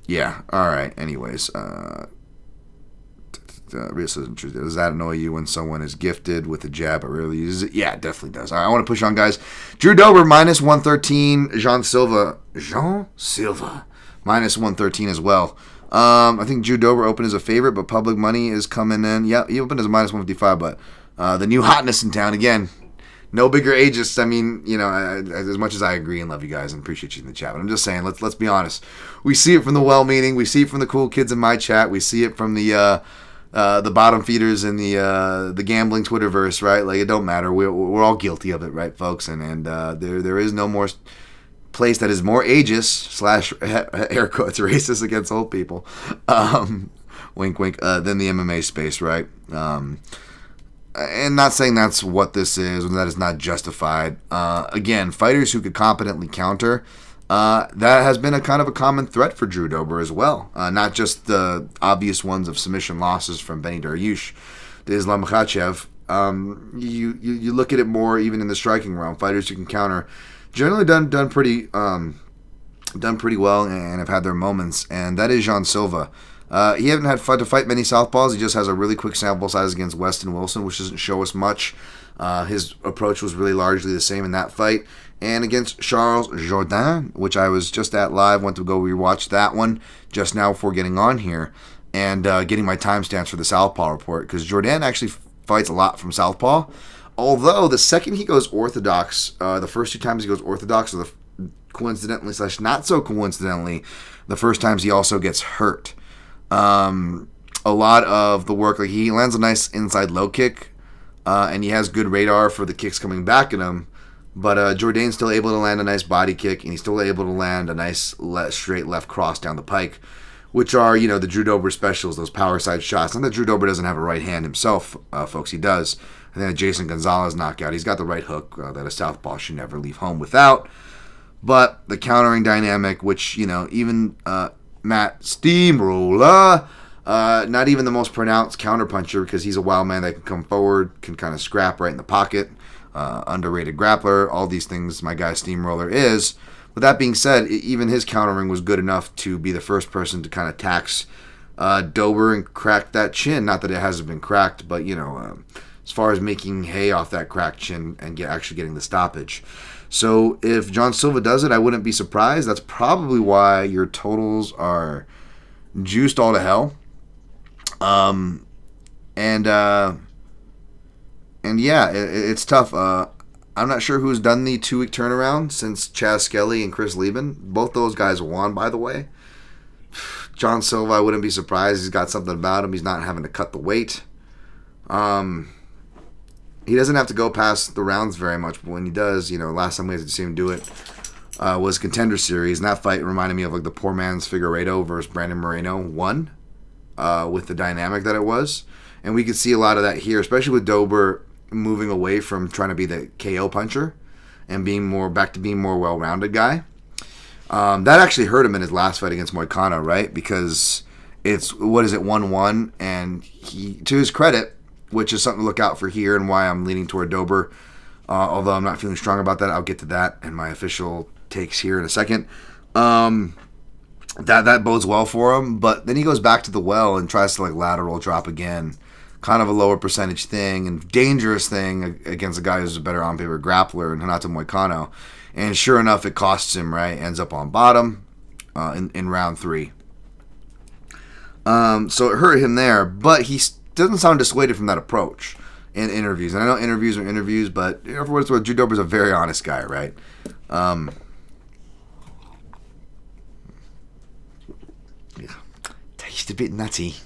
Yeah, all right. Anyways, does that annoy you when someone is gifted with a jab but rarely uses it? Yeah, it definitely does. All right, I want to push on, guys. Drew Dober, minus 113. Jean Silva, minus 113 as well. I think Drew Dober opened as a favorite, but public money is coming in. Yeah, he opened as a minus 155, but the new hotness in town, again, no bigger ageist. I mean, as much as I agree and love you guys and appreciate you in the chat, but I'm just saying, let's be honest. We see it from the well-meaning. We see it from the cool kids in my chat. We see it from the bottom feeders in the gambling Twitterverse, right? Like, it don't matter. We're all guilty of it, right, folks? And there is no more place that is more ageist / air quotes racist against old people, wink wink, than the MMA space, right? And not saying that's what this is, and that is not justified. Again, fighters who could competently counter, that has been a kind of a common threat for Drew Dober as well. Not just the obvious ones of submission losses from Benny Dariush to Islam Makhachev. You look at it more even in the striking realm. Fighters who can counter generally done pretty well and have had their moments, and that is Jean Silva. He hasn't had to fight many southpaws. He just has a really quick sample size against Weston Wilson, which doesn't show us much. His approach was really largely the same in that fight. And against Charles Jourdain, which I was just at live, went to go rewatch that one just now before getting on here and getting my timestamps for the southpaw report, because Jourdain actually fights a lot from southpaw. Although the second he goes orthodox, the first two times he goes orthodox, or coincidentally / not so coincidentally, the first times he also gets hurt. A lot of the work, like he lands a nice inside low kick, and he has good radar for the kicks coming back at him, but Jourdain's still able to land a nice body kick, and he's still able to land a nice straight left cross down the pike, which are, the Drew Dober specials, those power side shots. Not that Drew Dober doesn't have a right hand himself, folks, he does. And then a Jason Gonzalez knockout, he's got the right hook that a southpaw should never leave home without. But the countering dynamic, which, even Matt Steamroller, not even the most pronounced counterpuncher, because he's a wild man that can come forward, can kind of scrap right in the pocket, underrated grappler, all these things my guy Steamroller is. With that being said, even his countering was good enough to be the first person to kind of tax Dober and crack that chin. Not that it hasn't been cracked, but, as far as making hay off that cracked chin and actually getting the stoppage. So if John Silva does it, I wouldn't be surprised. That's probably why your totals are juiced all to hell. And yeah, it's tough. I'm not sure who's done the 2-week turnaround since Chaz Skelly and Chris Lieben. Both those guys won, by the way. John Silva, I wouldn't be surprised. He's got something about him. He's not having to cut the weight. He doesn't have to go past the rounds very much, but when he does, last time we had to see him do it was Contender Series, and that fight reminded me of like the poor man's Figueiredo versus Brandon Moreno 1, with the dynamic that it was. And we could see a lot of that here, especially with Dober moving away from trying to be the KO puncher and being more back to being more well-rounded guy. That actually hurt him in his last fight against Moicano, right? Because it's 1-1, and he, to his credit, which is something to look out for here, and why I'm leaning toward Dober. Although I'm not feeling strong about that, I'll get to that and my official takes here in a second. That bodes well for him, but then he goes back to the well and tries to lateral drop again. Kind of a lower percentage thing and dangerous thing against a guy who's a better on-paper grappler, and Renato Moicano. And sure enough, it costs him, right? Ends up on bottom in round 3. So it hurt him there, but he doesn't sound dissuaded from that approach in interviews. And I know interviews are interviews, but for what it's worth, Drew Dober's a very honest guy, right? Yeah, tastes a bit nutty.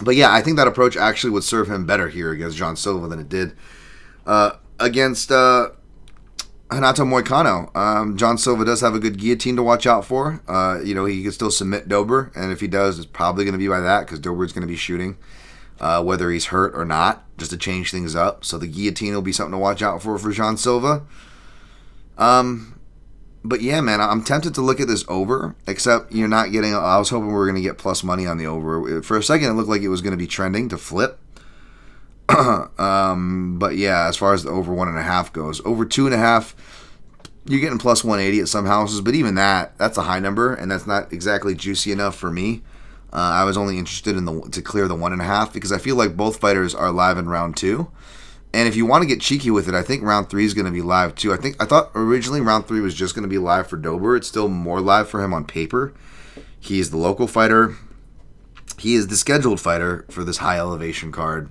But yeah, I think that approach actually would serve him better here against John Silva than it did against Renato Moicano. John Silva does have a good guillotine to watch out for. He can still submit Dober, and if he does, it's probably going to be by that, because Dober's going to be shooting, whether he's hurt or not, just to change things up. So the guillotine will be something to watch out for John Silva. But yeah, man, I'm tempted to look at this over, except you're not getting. I was hoping we were going to get plus money on the over. For a second, it looked like it was going to be trending to flip. But yeah, as far as the over 1.5 goes, over 2.5, you're getting plus 180 at some houses. But even that's a high number, and that's not exactly juicy enough for me. I was only interested in to clear the 1.5 because I feel like both fighters are live in round 2. And if you want to get cheeky with it, I think round 3 is going to be live too. I thought originally round 3 was just going to be live for Dober. It's still more live for him on paper. He's the local fighter. He is the scheduled fighter for this high elevation card.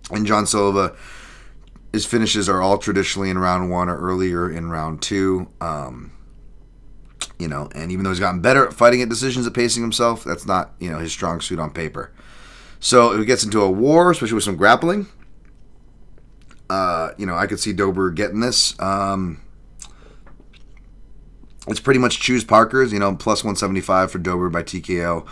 And John Silva, his finishes are all traditionally in round 1 or earlier in round 2. And even though he's gotten better at fighting at decisions, at pacing himself, that's not his strong suit on paper. So if it gets into a war, especially with some grappling, I could see Dober getting this. It's pretty much choose Parker's, plus 175 for Dober by TKO,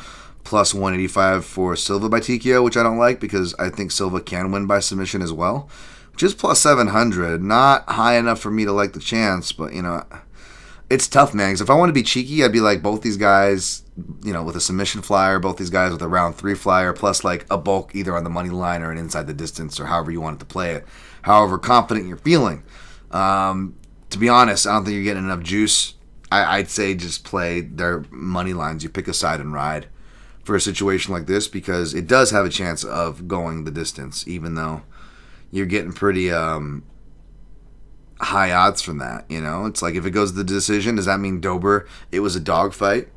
plus 185 for Silva by TKO, which I don't like because I think Silva can win by submission as well, which is plus 700. Not high enough for me to like the chance, but, it's tough, man, because if I want to be cheeky, I'd be like both these guys, with a submission flyer, both these guys with a round 3 flyer, plus a bulk either on the money line or an inside the distance or however you want it to play it. However confident you're feeling. To be honest, I don't think you're getting enough juice. I'd say just play their money lines. You pick a side and ride for a situation like this because it does have a chance of going the distance, even though you're getting pretty high odds from that. It's like if it goes to the decision, does that mean Dober, it was a dogfight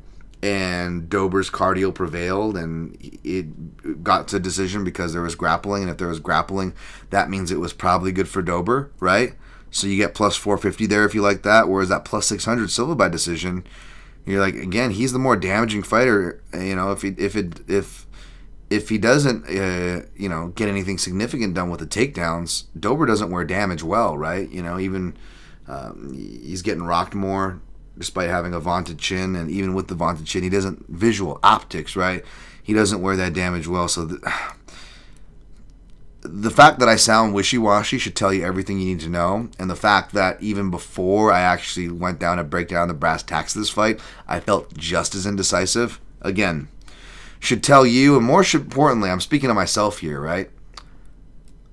and Dober's cardio prevailed and it got to decision because there was grappling, and if there was grappling, that means it was probably good for Dober, right? So you get plus 450 there if you like that, whereas that plus 600 Silva by decision, you're like, again, he's the more damaging fighter. If he doesn't get anything significant done with the takedowns, Dober doesn't wear damage well, right? Even he's getting rocked more despite having a vaunted chin, and even with the vaunted chin, he doesn't visual optics, right? He doesn't wear that damage well. So the fact that I sound wishy-washy should tell you everything you need to know, and the fact that even before I actually went down to break down the brass tacks of this fight, I felt just as indecisive. Again, should tell you, and more importantly, I'm speaking to myself here, right?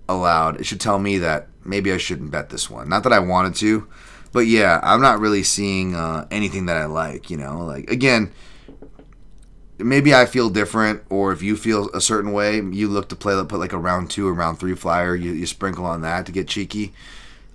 Aloud. It should tell me that maybe I shouldn't bet this one. Not that I wanted to, but yeah, I'm not really seeing anything that I like, again, maybe I feel different, or if you feel a certain way, you look to put a round 2 or round 3 flyer, you sprinkle on that to get cheeky.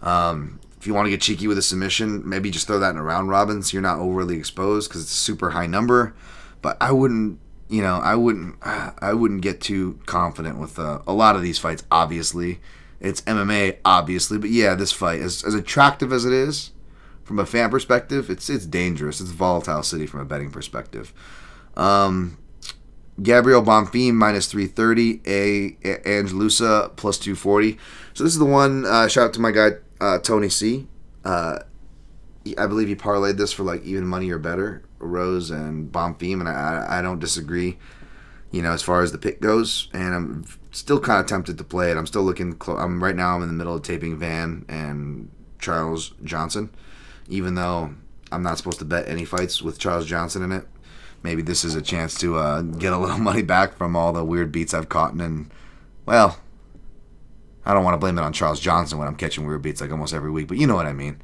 If you want to get cheeky with a submission, maybe just throw that in a round robin so you're not overly exposed because it's a super high number, but I wouldn't get too confident with a lot of these fights, obviously. It's MMA, obviously, but yeah, this fight, as attractive as it is from a fan perspective, it's dangerous. It's a volatile city from a betting perspective. Gabriel Bonfim minus 330, Angelusa plus 240. So this is the one. Shout out to my guy Tony C. I believe he parlayed this for even money or better, Rose and Bonfim, and I don't disagree. as far as the pick goes, and I'm still kind of tempted to play it. I'm still looking. Right now. I'm in the middle of taping Van and Charles Johnson, even though I'm not supposed to bet any fights with Charles Johnson in it. Maybe this is a chance to get a little money back from all the weird beats I've caught. And, well, I don't want to blame it on Charles Johnson when I'm catching weird beats like almost every week, but you know what I mean.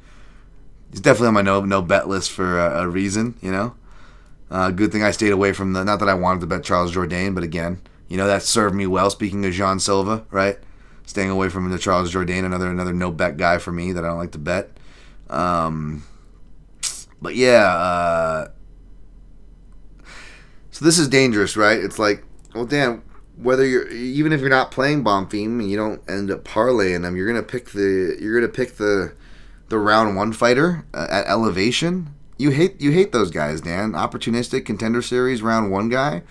He's definitely on my no bet list for a reason, Good thing I stayed away from not that I wanted to bet Charles Jourdain, but again, that served me well. Speaking of Jean Silva, right? Staying away from the Charles Jourdain, another no bet guy for me that I don't like to bet. But yeah, so this is dangerous, right? It's like, well, damn, even if you're not playing Bonfim and you don't end up parlaying them, you're gonna pick the round one fighter at elevation. You hate those guys, Dan. Opportunistic contender series round one guy,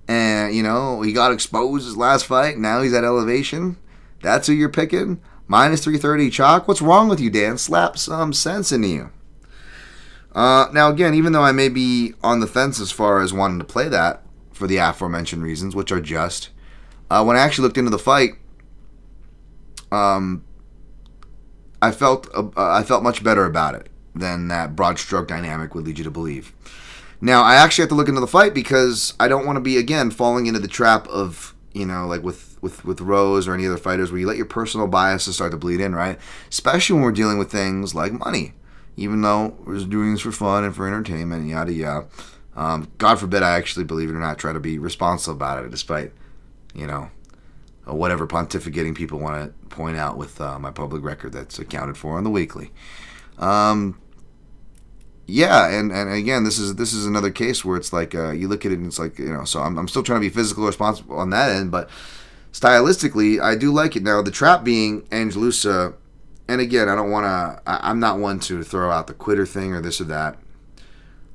and he got exposed his last fight. Now he's at elevation. That's who you're picking. Minus 330 chalk. What's wrong with you, Dan? Slap some sense into you. Now, again, even though I may be on the fence as far as wanting to play that for the aforementioned reasons, which are just, when I actually looked into the fight, I felt much better about it than that broad stroke dynamic would lead you to believe. Now, I actually have to look into the fight because I don't want to be, again, falling into the trap of, like with Rose or any other fighters where you let your personal biases start to bleed in, right? Especially when we're dealing with things like money. Even though we're just doing this for fun and for entertainment, yada yada. God forbid I actually, believe it or not, try to be responsible about it, despite, whatever pontificating people want to point out with my public record that's accounted for on the weekly. Yeah, and again, this is another case where it's like you look at it and it's like, so I'm still trying to be physical responsible on that end, but stylistically, I do like it. Now, the trap being Angelusa. And again, I'm not one to throw out the quitter thing or this or that,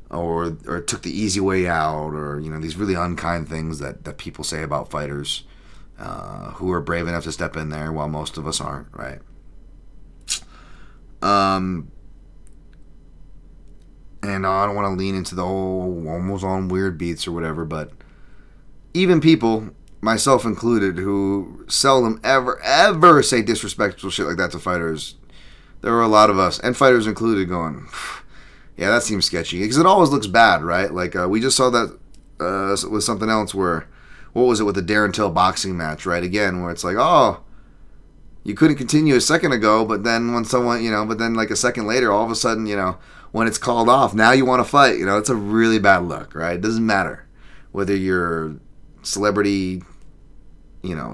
or took the easy way out, or, these really unkind things that people say about fighters who are brave enough to step in there while most of us aren't, right? And I don't want to lean into the whole almost on weird beats or whatever, but even people, myself included, who seldom ever say disrespectful shit like that to fighters, there were a lot of us, and fighters included, going, yeah, that seems sketchy, because it always looks bad, right? Like we just saw that with something else where, what was it, with the Darren Till boxing match, right? Again, where it's like, oh, you couldn't continue a second ago, but then when someone, but then like a second later, all of a sudden, when it's called off, now you want to fight, it's a really bad look, right? It doesn't matter whether you're celebrity,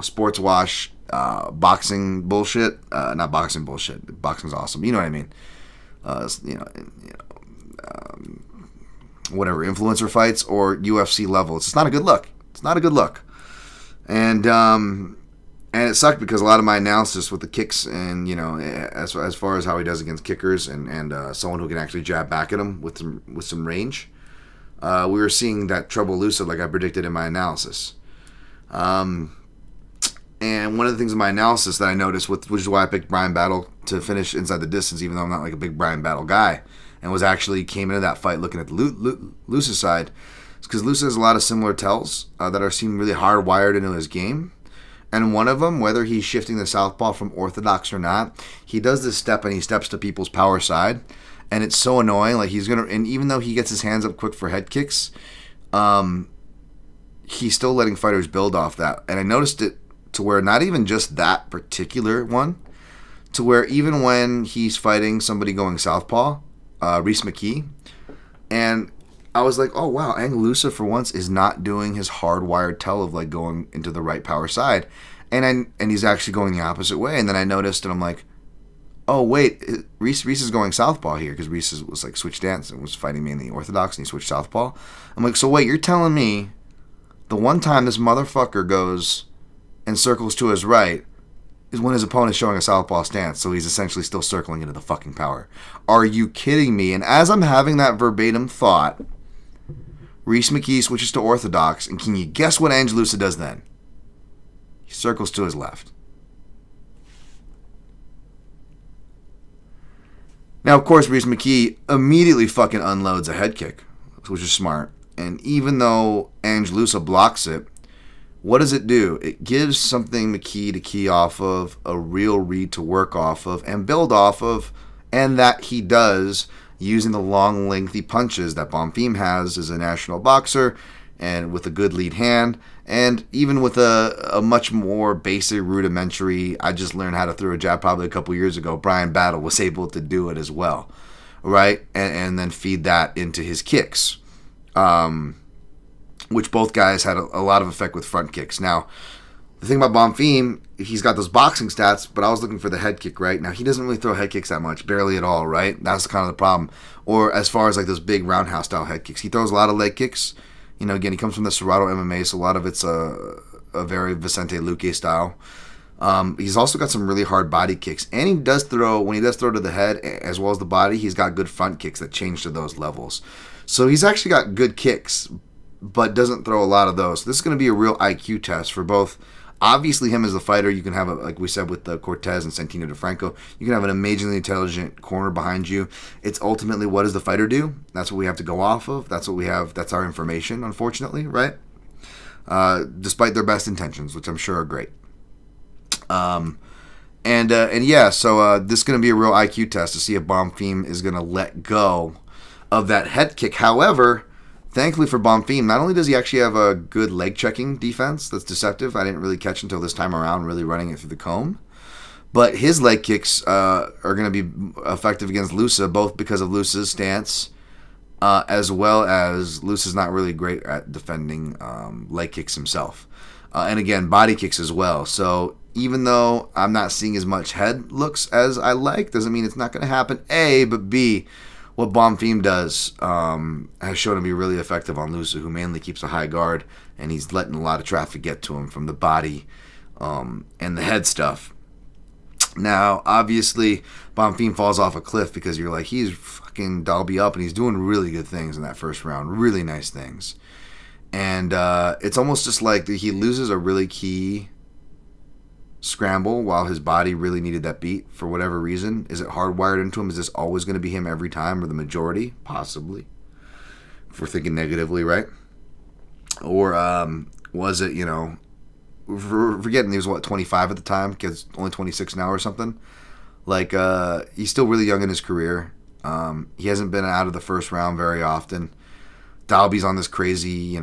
sports wash, boxing bullshit. Not boxing bullshit. Boxing's awesome. You know what I mean? Whatever, influencer fights or UFC level. It's just not a good look. It's not a good look. And it sucked because a lot of my analysis with the kicks and, as far as how he does against kickers and someone who can actually jab back at him with some range, we were seeing that trouble Loosa like I predicted in my analysis. And one of the things in my analysis that I noticed, which is why I picked Brian Battle to finish inside the distance, even though I'm not like a big Brian Battle guy, and came into that fight looking at the Loosa side, is because Loosa has a lot of similar tells that seem really hardwired into his game. And one of them, whether he's shifting the southpaw from orthodox or not, he does this step and he steps to people's power side. And it's so annoying. Like and even though he gets his hands up quick for head kicks, he's still letting fighters build off that. And I noticed it to where not even just that particular one, to where even when he's fighting somebody going southpaw, Reese McKee, and I was like, oh wow, Angelusa for once is not doing his hardwired tell of like going into the right power side, and he's actually going the opposite way. And then I noticed, and I'm like, oh wait, Reese is going southpaw here, because Reese was like switch stance and was fighting me in the orthodox, and he switched southpaw. I'm like, so wait, you're telling me the one time this motherfucker goes and circles to his right is when his opponent's showing a southpaw stance, so he's essentially still circling into the fucking power. Are you kidding me? And as I'm having that verbatim thought, Reese McKee switches to orthodox, and can you guess what Angelusa does then? He circles to his left. Now, of course, Reese McKee immediately fucking unloads a head kick, which is smart. And even though Angelusa blocks it, What does it do? It gives something McKee to key off of, a real read to work off of, and build off of, and that he does using the long, lengthy punches that Bonfim has as a national boxer, and with a good lead hand, and even with a much more basic, rudimentary, I just learned how to throw a jab probably a couple years ago, Brian Battle was able to do it as well, right? And then feed that into his kicks, which both guys had a lot of effect with front kicks. Now, the thing about Bonfim, he's got those boxing stats, but I was looking for the head kick, right? Now, he doesn't really throw head kicks that much, barely at all, right? That's kind of the problem. Or as far as like those big roundhouse-style head kicks. He throws a lot of leg kicks. You know, again, he comes from the Cerrado MMA, so a lot of it's a very Vicente Luque style. He's also got some really hard body kicks. And he does throw, when he does throw to the head as well as the body, he's got good front kicks that change to those levels. So he's actually got good kicks, but doesn't throw a lot of those. So this is going to be a real IQ test for both. Obviously, him as a fighter, you can have, like we said with the Cortez and Santino DeFranco, you can have an amazingly intelligent corner behind you. It's ultimately, what does the fighter do? That's what we have to go off of. That's what we have. That's our information, unfortunately, right? Despite their best intentions, which I'm sure are great. So this is going to be a real IQ test to see if Bonfim is going to let go of that head kick. However, thankfully for Bonfim, not only does he actually have a good leg checking defense that's deceptive, I didn't really catch until this time around, really running it through the comb, but his leg kicks are going to be effective against Loosa, both because of Loosa's stance, as well as Loosa's not really great at defending leg kicks himself. And again, body kicks as well. So even though I'm not seeing as much head looks as I like, doesn't mean it's not going to happen, A, but B, what Bonfim does has shown to be really effective on Loosa, who mainly keeps a high guard, and he's letting a lot of traffic get to him from the body and the head stuff. Now, obviously, Bonfim falls off a cliff because you're like, he's fucking Dalby up, and he's doing really good things in that first round, really nice things. And it's almost just like he loses a really key scramble while his body really needed that beat for whatever reason. Is it hardwired into him? Is this always going to be him every time, or the majority? Possibly, if we're thinking negatively, right? Or was it, forgetting he was 25 at the time, because only 26 now or something. Like, he's still really young in his career. He hasn't been out of the first round very often. Dalby's on this crazy,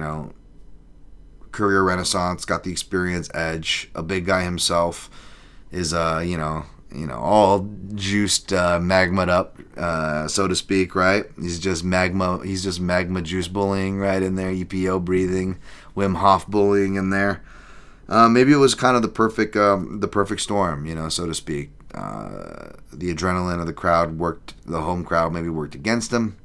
career renaissance, got the experience edge. A big guy himself is, all juiced, magma'd up, so to speak, right? He's just magma juice bullying right in there, EPO breathing, Wim Hof bullying in there. Maybe it was kind of the perfect storm, so to speak. The adrenaline of the crowd the home crowd maybe worked against him.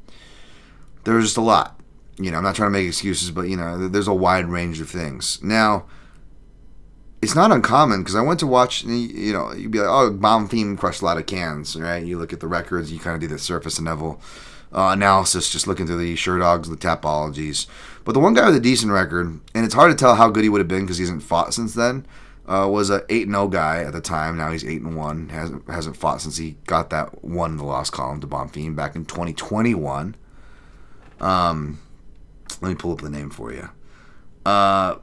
There was just a lot. I'm not trying to make excuses, but, there's a wide range of things. Now, it's not uncommon, because I went to watch, you'd be like, oh, Bonfim crushed a lot of cans, right? You look at the records, you kind of do the surface level analysis, just looking through the Sherdogs, the Tapologies. But the one guy with a decent record, and it's hard to tell how good he would have been because he hasn't fought since then, was a 8-0 guy at the time. Now he's 8-1, hasn't fought since he got that one in the loss column to Bonfim back in 2021. Let me pull up the name for you. But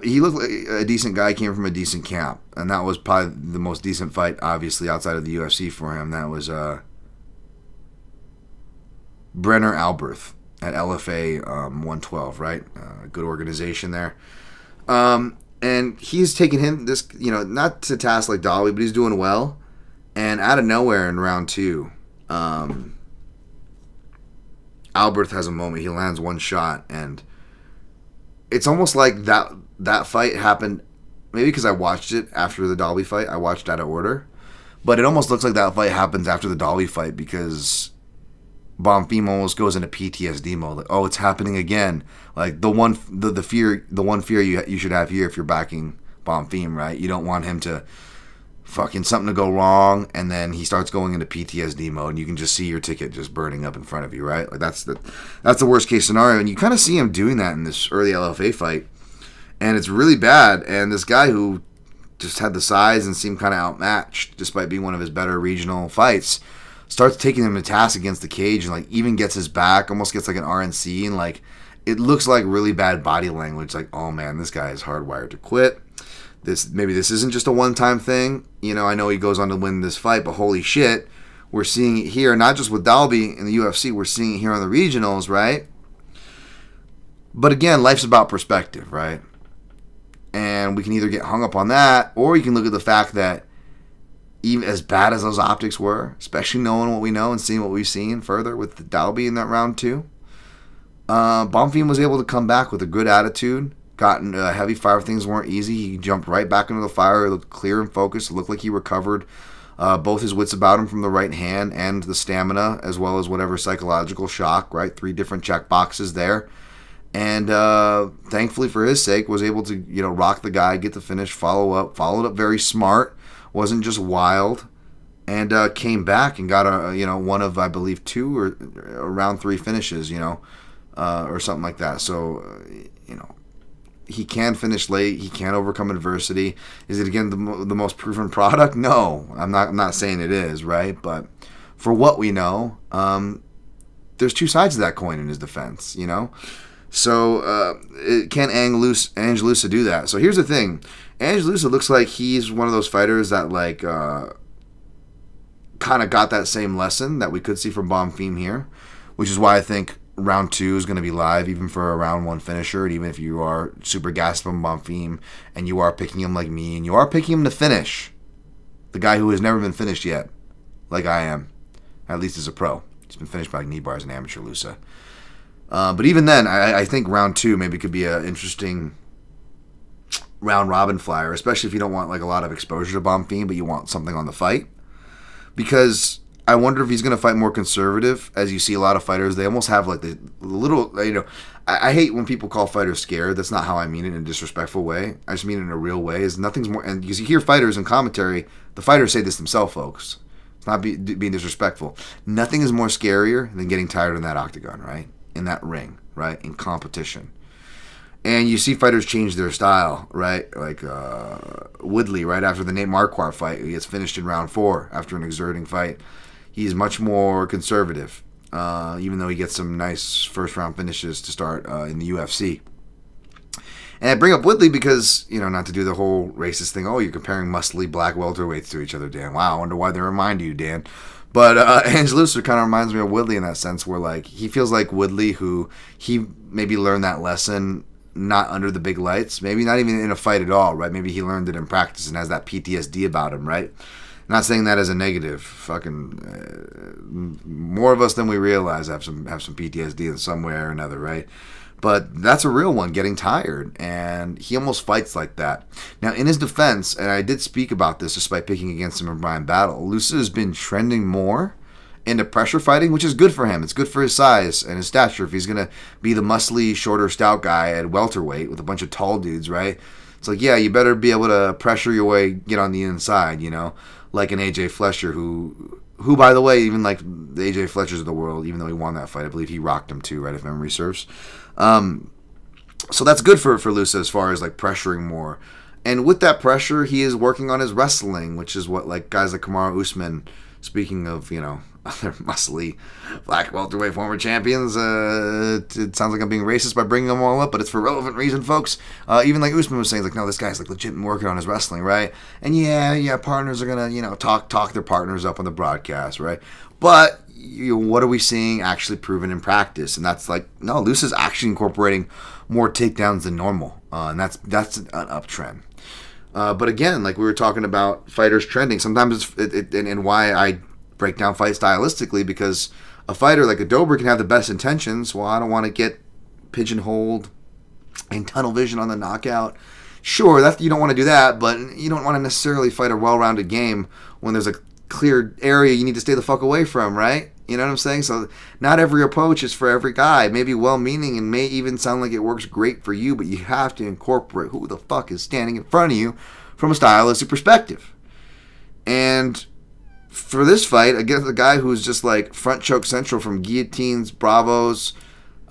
he looked like a decent guy, came from a decent camp. And that was probably the most decent fight, obviously, outside of the UFC for him. That was Brenner Alberth at LFA 112, right? Good organization there. And he's taking him, not to task like Dolly, but he's doing well. And out of nowhere in round 2, Alberth has a moment. He lands one shot, and it's almost like that fight happened, maybe because I watched it after the Dolby fight. I watched out of order. But it almost looks like that fight happens after the Dolby fight, because Bonfim almost goes into PTSD mode. Like, oh, it's happening again. Like, the one fear you should have here if you're backing Bonfim, right? You don't want him to something to go wrong, and then he starts going into PTSD mode, and you can just see your ticket just burning up in front of you, right? Like, that's the worst case scenario, and you kind of see him doing that in this early LFA fight, and it's really bad. And this guy who just had the size and seemed kind of outmatched, despite being one of his better regional fights, starts taking him to task against the cage, and even gets his back, almost gets like an RNC, and it looks like really bad body language. Like, oh man, this guy is hardwired to quit. Maybe this isn't just a one-time thing. I know he goes on to win this fight, but holy shit, we're seeing it here, not just with Dalby in the UFC, we're seeing it here on the regionals, right? But again, life's about perspective, right? And we can either get hung up on that, or you can look at the fact that even as bad as those optics were, especially knowing what we know and seeing what we've seen further with Dalby in that round 2, Bonfim was able to come back with a good attitude. Got in a heavy fire. Things weren't easy. He jumped right back into the fire. It looked clear and focused. It looked like he recovered both his wits about him from the right hand and the stamina, as well as whatever psychological shock, right? 3 different check boxes there. And thankfully for his sake, was able to, rock the guy, get the finish, followed up very smart, wasn't just wild, and came back and got one of, I believe, 2 or round 3 finishes, or something like that. So, he can finish late. He can overcome adversity. Is it, again, the most proven product? No, I'm not saying it is, right? But for what we know, there's 2 sides to that coin in his defense, So can Ange-Loosa do that? So here's the thing. Ange-Loosa looks like he's one of those fighters that kind of got that same lesson that we could see from Bonfim here, which is why I think round 2 is going to be live, even for a round 1 finisher. And even if you are super gassed from Bonfim and you are picking him like me and you are picking him to finish, the guy who has never been finished yet, like I am, at least as a pro. He's been finished by knee bars and amateur Loosa. But even then, I think round 2 maybe could be an interesting round robin flyer, especially if you don't want a lot of exposure to Bonfim, but you want something on the fight. Because I wonder if he's going to fight more conservative. As you see a lot of fighters, they almost have the little, I hate when people call fighters scared. That's not how I mean it in a disrespectful way. I just mean it in a real way. Is nothing's more, and because you hear fighters in commentary, the fighters say this themselves, folks. It's not being disrespectful. Nothing is more scarier than getting tired in that octagon, right? In that ring, right? In competition. And you see fighters change their style, right? Like Woodley, right after the Nate Marquardt fight, he gets finished in round 4 after an exerting fight. He's much more conservative, even though he gets some nice first-round finishes to start in the UFC. And I bring up Woodley because, not to do the whole racist thing, you're comparing muscly black welterweights to each other, Dan. Wow, I wonder why they remind you, Dan. But Ange-Loosa kind of reminds me of Woodley in that sense, where he feels like Woodley, who he maybe learned that lesson not under the big lights, maybe not even in a fight at all, right? Maybe he learned it in practice and has that PTSD about him, right? Not saying that as a negative. Fucking more of us than we realize have some PTSD in some way or another, right? But that's a real one, getting tired, and he almost fights like that. Now, in his defense, and I did speak about this despite picking against him in Brian Battle, Loosa has been trending more into pressure fighting, which is good for him. It's good for his size and his stature. If he's going to be the muscly, shorter, stout guy at welterweight with a bunch of tall dudes, right? It's you better be able to pressure your way, get on the inside, like an AJ Fletcher, who by the way, even like the AJ Fletchers of the world, even though he won that fight, I believe he rocked him too, right, if memory serves. So that's good for Loosa as far as pressuring more. And with that pressure, he is working on his wrestling, which is what guys like Kamaru Usman, speaking of, other muscly black welterweight former champions, it sounds like I'm being racist by bringing them all up, but it's for relevant reason, folks. Even like Usman was saying, no, this guy's legit working on his wrestling, right? And yeah, partners are gonna, talk their partners up on the broadcast, right? But what are we seeing actually proven in practice? And that's no, Loosa's actually incorporating more takedowns than normal, and that's an uptrend. But again, we were talking about fighters trending, sometimes and why I break down fights stylistically, because a fighter like a Dober can have the best intentions. Well, I don't want to get pigeonholed and tunnel vision on the knockout. Sure, you don't want to do that, but you don't want to necessarily fight a well-rounded game when there's a clear area you need to stay the fuck away from, right? You know what I'm saying? So not every approach is for every guy. It may be well-meaning and may even sound like it works great for you, but you have to incorporate who the fuck is standing in front of you from a stylistic perspective. And for this fight, against a guy who's just front choke central from guillotines, bravos,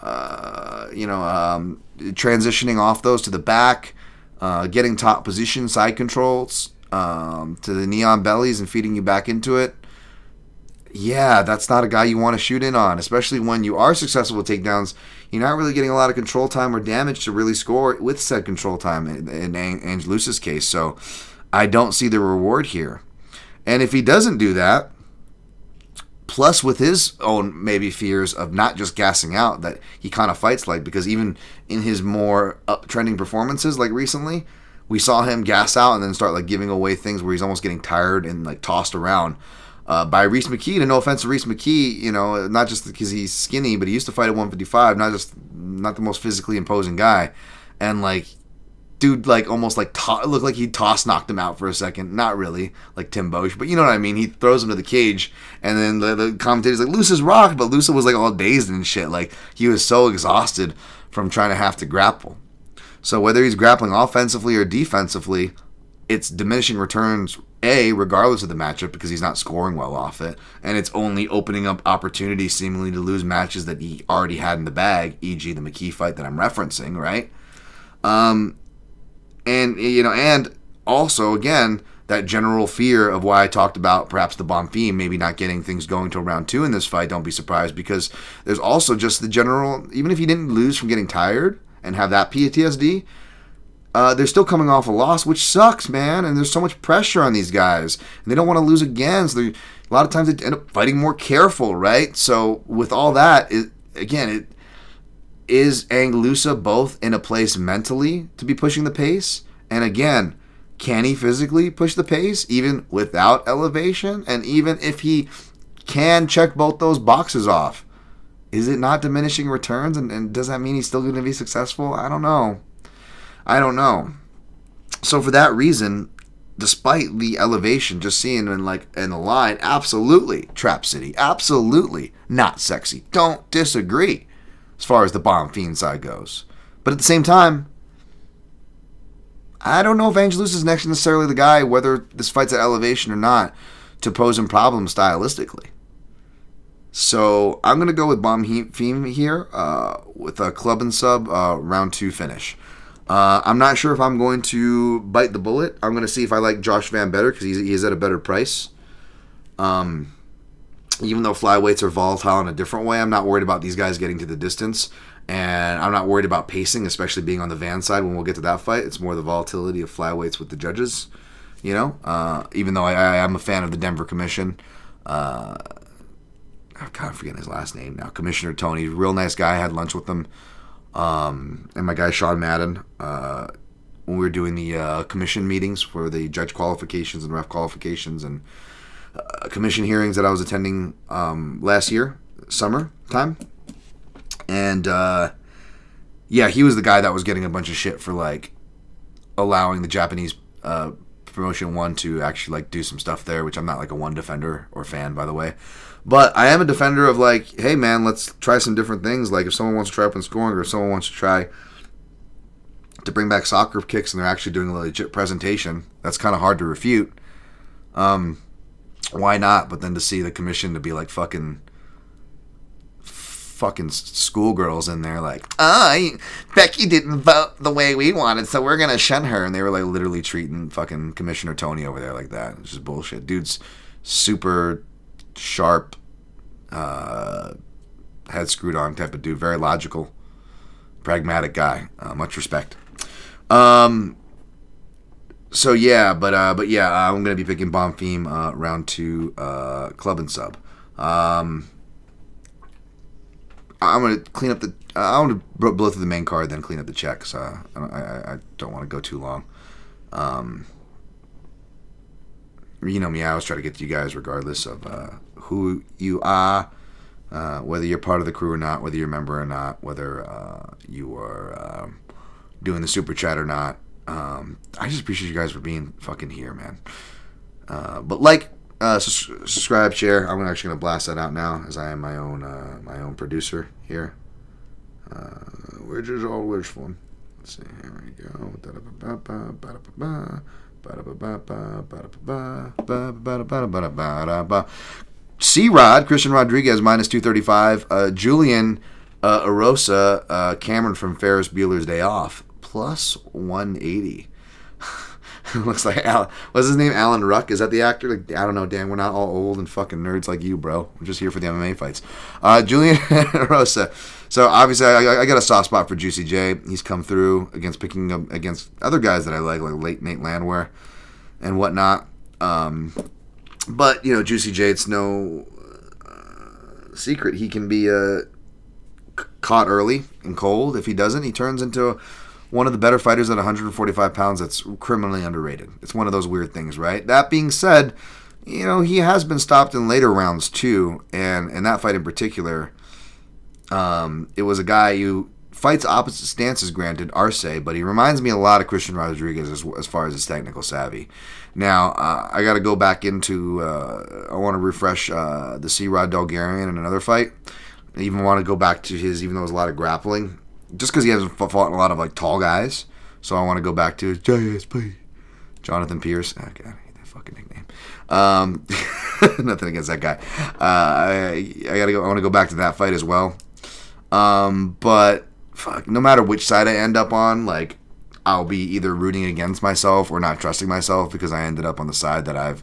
transitioning off those to the back, getting top position, side controls, to the neon bellies and feeding you back into it. yeah, that's not a guy you want to shoot in on, especially when you are successful with takedowns. You're not really getting a lot of control time or damage to really score with said control time in Angelousa's case. So I don't see the reward here. And if he doesn't do that, plus with his own maybe fears of not just gassing out that he kind of fights like, because even in his more uptrending performances like recently, we saw him gas out and then start like giving away things where he's almost getting tired and like tossed around by Reese McKee. And no offense to Reese McKee, you know, not just because he's skinny, but he used to fight at 155, not the most physically imposing guy. And like, dude, like almost like looked like he toss knocked him out for a second. Not really, like Tim Bosch, but you know what I mean. He throws him to the cage, and then the commentator's like, "Loosa's rocked," but Loosa was like all dazed and shit. Like he was so exhausted from trying to have to grapple. So whether he's grappling offensively or defensively, it's diminishing returns, regardless of the matchup, because he's not scoring well off it, and it's only opening up opportunities seemingly to lose matches that he already had in the bag, e.g. the McKee fight that I'm referencing, right? And, you know, and also, again, that general fear of why I talked about perhaps the Bonfim maybe not getting things going till round 2 in this fight. Don't be surprised, because there's also just the general, even if he didn't lose from getting tired and have that PTSD, they're still coming off a loss, which sucks, man. And there's so much pressure on these guys, and they don't want to lose again. So a lot of times they end up fighting more careful, right? So with all that, is Angelousa both in a place mentally to be pushing the pace? And again, can he physically push the pace even without elevation? And even if he can check both those boxes off, is it not diminishing returns? And does that mean he's still going to be successful? I don't know. So for that reason, despite the elevation, just seeing him in the line, absolutely Trap City, absolutely not sexy. Don't disagree as far as the Bonfim side goes. But at the same time, I don't know if Angelousa is next necessarily the guy, whether this fight's at elevation or not, to pose him problems stylistically. So I'm going to go with Bonfim here with a club and sub round 2 finish. I'm not sure if I'm going to bite the bullet. I'm going to see if I like Josh Van better, because he is at a better price. Even though flyweights are volatile in a different way, I'm not worried about these guys getting to the distance. And I'm not worried about pacing, especially being on the Van side when we'll get to that fight. It's more the volatility of flyweights with the judges, you know? Even though I'm a fan of the Denver Commission. I'm kind of forgetting his last name now. Commissioner Tony, real nice guy. I had lunch with him. And my guy Sean Madden, when we were doing the commission meetings for the judge qualifications and ref qualifications and commission hearings that I was attending last year, summer time. And yeah, he was the guy that was getting a bunch of shit for like allowing the Japanese promotion 1 to actually like do some stuff there, which I'm not like a one defender or fan, by the way. But I am a defender of like, hey man, let's try some different things. Like if someone wants to try open scoring, or if someone wants to try to bring back soccer kicks and they're actually doing a legit presentation, that's kind of hard to refute. Why not? But then to see the commission to be like fucking schoolgirls in there like, Becky didn't vote the way we wanted, so we're gonna shun her. And they were like literally treating fucking Commissioner Tony over there like that. It's just bullshit. Dude's super sharp, head screwed on type of dude. Very logical, pragmatic guy. Much respect. So yeah, but yeah, I'm gonna be picking Bonfim round 2, club and sub. I'm gonna clean up I want to blow through the main card, then clean up the checks. I don't want to go too long. You know me, I always try to get to you guys regardless of who you are, whether you're part of the crew or not, whether you're a member or not, whether you are doing the super chat or not. I just appreciate you guys for being fucking here, man. But like, subscribe, share. I'm actually gonna blast that out now, as I am my own producer here. Which is always fun. Let's see. Here we go. CeeRod, Christian Rodriguez, minus 235. Julian Erosa, Cameron from Ferris Bueller's Day Off, plus 180. Looks like Alan. What's his name? Alan Ruck. Is that the actor? Like, I don't know, Dan. We're not all old and fucking nerds like you, bro. We're just here for the MMA fights. Julian Rosa. So obviously, I got a soft spot for Juicy J. He's come through picking up against other guys that I like late Nate Landwehr and whatnot. But Juicy J. It's no secret he can be caught early and cold. If he doesn't, he turns into one of the better fighters at 145 pounds that's criminally underrated. It's one of those weird things, right? That being said, he has been stopped in later rounds too, and in that fight in particular, it was a guy who fights opposite stances, granted, Arce, but he reminds me a lot of Christian Rodriguez as far as his technical savvy. Now, I got to go back into, I want to refresh the CeeRod-Cameron in another fight. I even want to go back to his, even though it was a lot of grappling, just because he hasn't fought a lot of tall guys. So I want to go back to his JSP, Jonathan Pierce. Oh, God, I hate that fucking nickname. Nothing against that guy. I want to go back to that fight as well. But fuck, no matter which side I end up on, I'll be either rooting against myself or not trusting myself because I ended up on the side that I've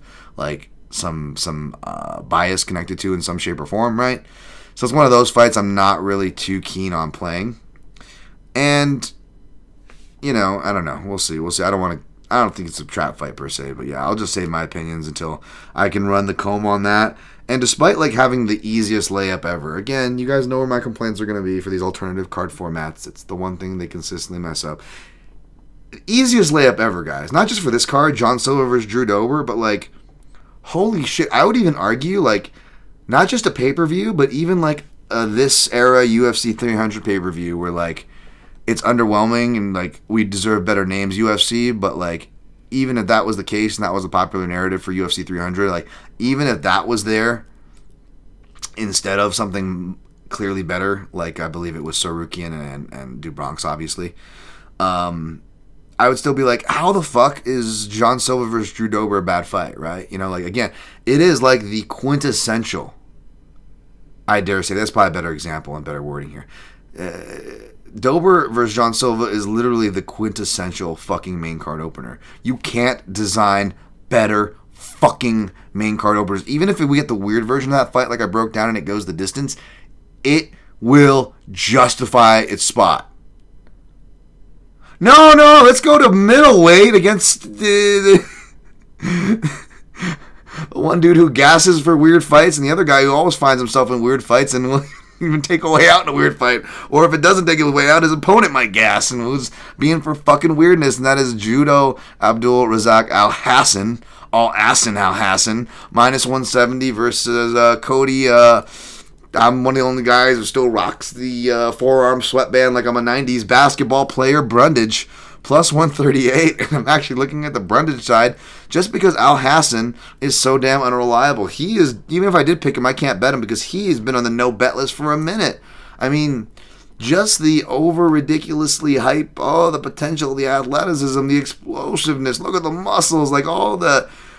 some bias connected to in some shape or form, right? So it's one of those fights I'm not really too keen on playing. And, I don't know. We'll see. I don't think it's a trap fight per se, but yeah, I'll just save my opinions until I can run the comb on that. And despite having the easiest layup ever, again, you guys know where my complaints are going to be for these alternative card formats. It's the one thing they consistently mess up. Easiest layup ever, guys. Not just for this card, John Silva versus Drew Dober, but holy shit. I would even argue, not just a pay-per-view, but even this era UFC 300 pay-per-view where it's underwhelming and we deserve better names, UFC, but even if that was the case and that was a popular narrative for UFC 300, even if that was there instead of something clearly better, I believe it was Sarukian and Dubronx, obviously, I would still be how the fuck is John Silva versus Drew Dober a bad fight, right? Again, it is the quintessential, I dare say, that's probably a better example and better wording here. Dober versus John Silva is literally the quintessential fucking main card opener. You can't design better fucking main card openers. Even if we get the weird version of that fight, I broke down and it goes the distance, it will justify its spot. No, let's go to middleweight against the one dude who gasses for weird fights and the other guy who always finds himself in weird fights and will even take a way out in a weird fight. Or if it doesn't take a way out, his opponent might gas and was being for fucking weirdness, and that is Judo Abdul Razak Al-Hassan, Al-Hassan, minus 170 versus Cody. I'm one of the only guys who still rocks the forearm sweatband like I'm a 90s basketball player, Brundage, plus 138. And I'm actually looking at the Brundage side just because Al-Hassan is so damn unreliable. He is, even if I did pick him, I can't bet him because he has been on the no bet list for a minute. I mean, just the over ridiculously hype, the potential, the athleticism, the explosiveness, look at the muscles,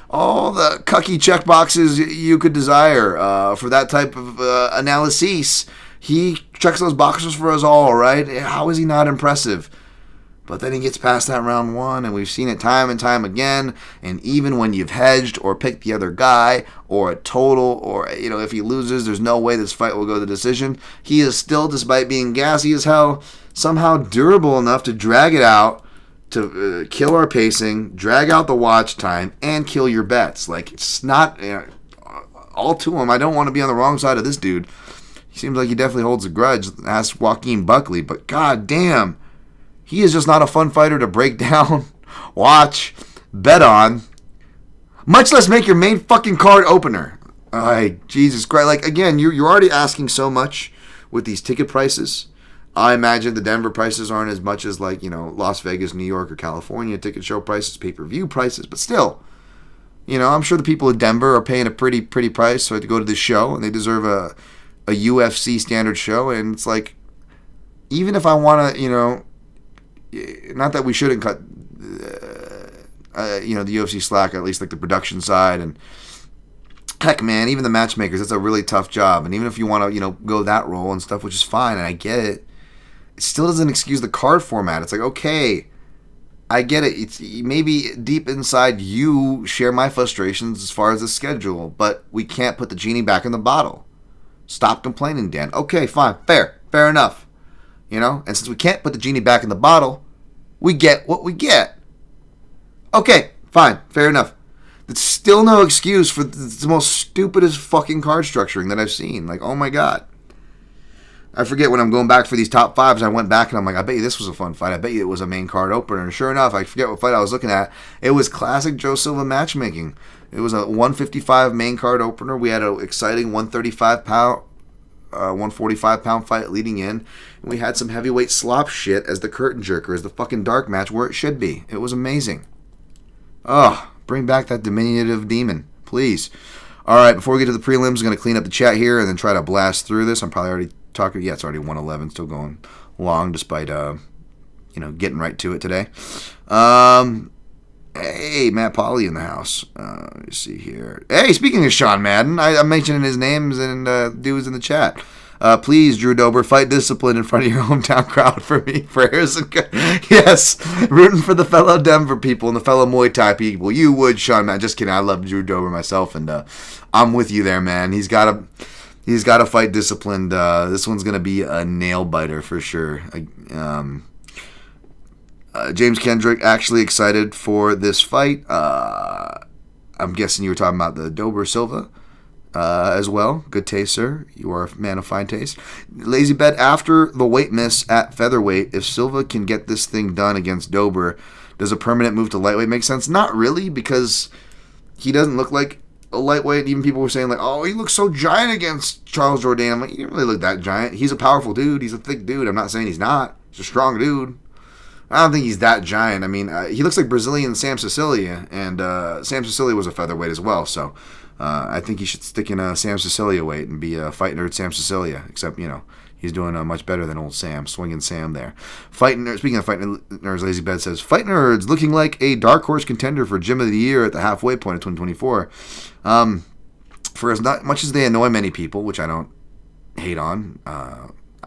all the cucky checkboxes you could desire for that type of analysis. He checks those boxes for us all, right? How is he not impressive? But then he gets past that round one, and we've seen it time and time again. And even when you've hedged or picked the other guy or a total, or if he loses, there's no way this fight will go to decision. He is still, despite being gassy as hell, somehow durable enough to drag it out, to kill our pacing, drag out the watch time, and kill your bets. It's not all to him. I don't want to be on the wrong side of this dude. He seems like he definitely holds a grudge. Ask Joaquin Buckley, but god damn, he is just not a fun fighter to break down, watch, bet on, much less make your main fucking card opener. Jesus Christ. Again, you're already asking so much with these ticket prices. I imagine the Denver prices aren't as much as Las Vegas, New York, or California ticket show prices, pay-per-view prices, but still, I'm sure the people in Denver are paying a pretty price to go to this show, and they deserve a UFC standard show, and it's even if I want to, not that we shouldn't cut, the UFC slack, at least the production side, and heck, man, even the matchmakers, that's a really tough job, and even if you want to, go that role and stuff, which is fine, and I get it, it still doesn't excuse the card format. It's okay, I get it. It's maybe deep inside you share my frustrations as far as the schedule, but we can't put the genie back in the bottle. Stop complaining, Dan. Okay, fine, fair enough. And since we can't put the genie back in the bottle, we get what we get. Okay, fine, fair enough. It's still no excuse for the most stupidest fucking card structuring that I've seen. Like, oh my god. I forget when I'm going back for these top fives, I went back and I'm like, I bet you this was a fun fight. I bet you it was a main card opener. And sure enough, I forget what fight I was looking at. It was classic Joe Silva matchmaking. It was a 155 main card opener. We had an exciting 145-pound fight leading in. And we had some heavyweight slop shit as the curtain jerker, as the fucking dark match where it should be. It was amazing. Oh, bring back that diminutive demon, please. All right, before we get to the prelims, I'm going to clean up the chat here and then try to blast through this. I'm probably already talking. Yeah, it's already 1:11, still going long despite, getting right to it today. Hey, Matt Polly in the house. Let me see here. Hey, speaking of Sean Madden, I'm mentioning his names and dudes in the chat. Please, Drew Dober, fight discipline in front of your hometown crowd for me. Prayers and yes, rooting for the fellow Denver people and the fellow Muay Thai people. You would, Sean Madden. Just kidding. I love Drew Dober myself, and I'm with you there, man. He's got to fight disciplined. This one's gonna be a nail biter for sure. James Kendrick actually excited for this fight. I'm guessing you were talking about the Dober-Silva as well. Good taste, sir. You are a man of fine taste. Lazy bet after the weight miss at featherweight. If Silva can get this thing done against Dober, does a permanent move to lightweight make sense? Not really, because he doesn't look like a lightweight. Even people were saying like, oh, he looks so giant against Charles Jourdain. I'm like, he didn't really look that giant. He's a powerful dude. He's a thick dude. I'm not saying he's not. He's a strong dude. I don't think he's that giant. I mean, he looks like Brazilian Sam Sicilia, and Sam Sicilia was a featherweight as well, so I think he should stick in a Sam Sicilia weight and be a fight nerd Sam Sicilia, except, he's doing much better than old Sam, swinging Sam there. Speaking of fight nerds, Lazy Bed says, fight nerds looking like a dark horse contender for Gym of the Year at the halfway point of 2024. For as not much as they annoy many people, which I don't hate on,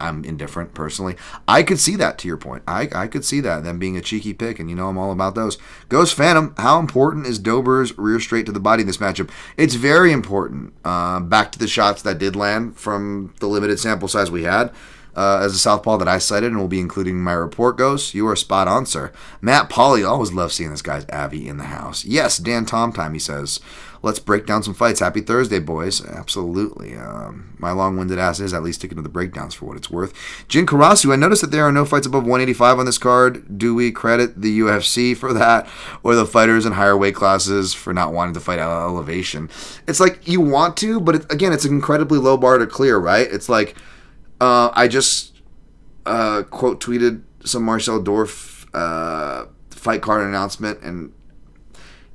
I'm indifferent personally. I could see that, to your point. I could see that, them being a cheeky pick, and I'm all about those. Ghost Phantom, how important is Dober's rear straight to the body in this matchup? It's very important. Back to the shots that did land from the limited sample size we had. As a southpaw that I cited and will be including in my report, Ghost, you are spot on, sir. Matt Polly, always love seeing this guy's Avi in the house. Yes, Dan Tom time, he says. Let's break down some fights. Happy Thursday, boys. Absolutely. My long-winded ass is at least sticking to the breakdowns for what it's worth. Jin Karasu, I noticed that there are no fights above 185 on this card. Do we credit the UFC for that, or the fighters in higher weight classes for not wanting to fight at elevation? It's like you want to, but again, it's an incredibly low bar to clear, right? It's like I just quote tweeted some Marcel Dorf fight card announcement, and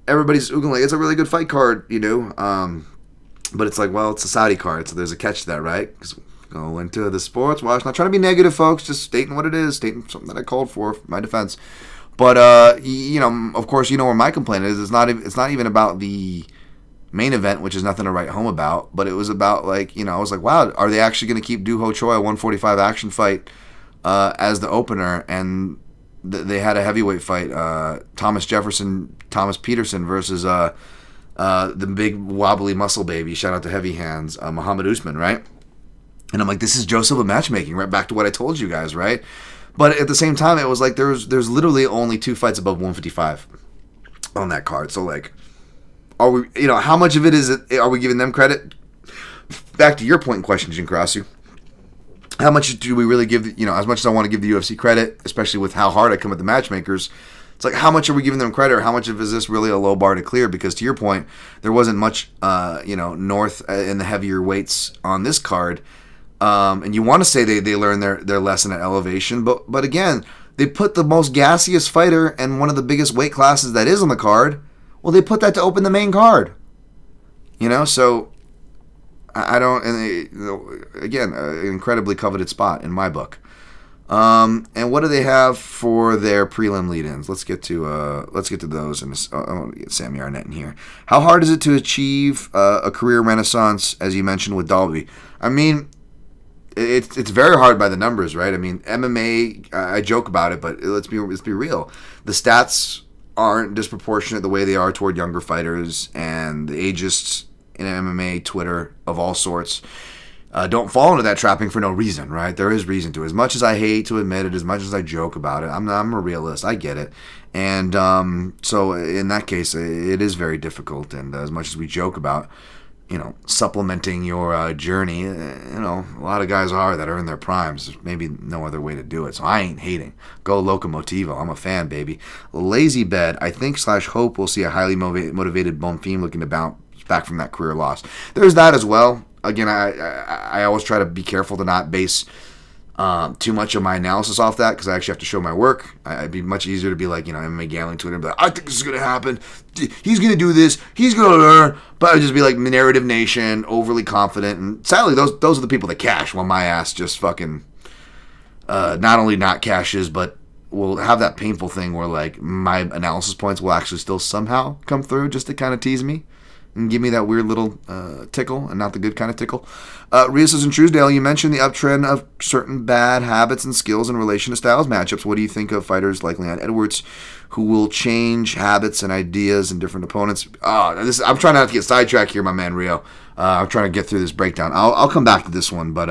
everybody's oogling like it's a really good fight card, but it's like, well, it's a Saudi card, so there's a catch to that, right? Because go into the sports watch, not trying to be negative, folks, just stating what it is, stating something that I called for my defense. But of course, where my complaint is. It's not even about the main event, which is nothing to write home about, but it was about I was like, wow, are they actually going to keep Doo Ho Choi a 145 action fight as the opener? And they had a heavyweight fight, Thomas Peterson versus the big wobbly muscle baby, shout out to Heavy Hands, Muhammad Usman, right? And I'm like, this is Joe Silva matchmaking, right back to what I told you guys, right? But at the same time, it was like there's literally only 2 fights above 155 on that card. So are we, how much of it is it? Are we giving them credit? Back to your point in question, Jin Karasu. How much do we really give, as much as I want to give the UFC credit, especially with how hard I come at the matchmakers, it's like, how much are we giving them credit, or how much of is this really a low bar to clear? Because to your point, there wasn't much, north in the heavier weights on this card. And you want to say they learned their lesson at elevation, but again, they put the most gassiest fighter and one of the biggest weight classes that is on the card. Well, they put that to open the main card. So I don't, and again, an incredibly coveted spot in my book. And what do they have for their prelim lead-ins? Let's get to those. And I want to get Sammy Arnett in here. How hard is it to achieve a career renaissance, as you mentioned with Dalby? I mean, it's very hard by the numbers, right? I mean, MMA, I joke about it, but let's be real. The stats aren't disproportionate the way they are toward younger fighters, and the agists in MMA, Twitter of all sorts, don't fall into that trapping for no reason, right? There is reason to it. As much as I hate to admit it, as much as I joke about it, I'm a realist. I get it. And so in that case, it is very difficult. And as much as we joke about, supplementing your journey, a lot of guys that are in their primes. There's maybe no other way to do it. So I ain't hating. Go Locomotivo. I'm a fan, baby. Lazy Bed, I think / hope we'll see a highly motivated Bonfim looking to bounce back from that career loss. There's that as well. Again, I always try to be careful to not base too much of my analysis off that, because I actually have to show my work. It'd be much easier to be like, MMA gambling Twitter and be like, I think this is going to happen. He's going to do this. He's going to learn. But I'd just be like Narrative Nation, overly confident. And sadly, those are the people that cash, while my ass just fucking not only not cashes, but will have that painful thing where like my analysis points will actually still somehow come through just to kind of tease me and give me that weird little tickle, and not the good kind of tickle. Rios and Truesdale, you mentioned the uptrend of certain bad habits and skills in relation to styles matchups. What do you think of fighters like Leon Edwards, who will change habits and ideas in different opponents? I'm trying not to get sidetracked here, my man Rio. I'm trying to get through this breakdown. I'll come back to this one, but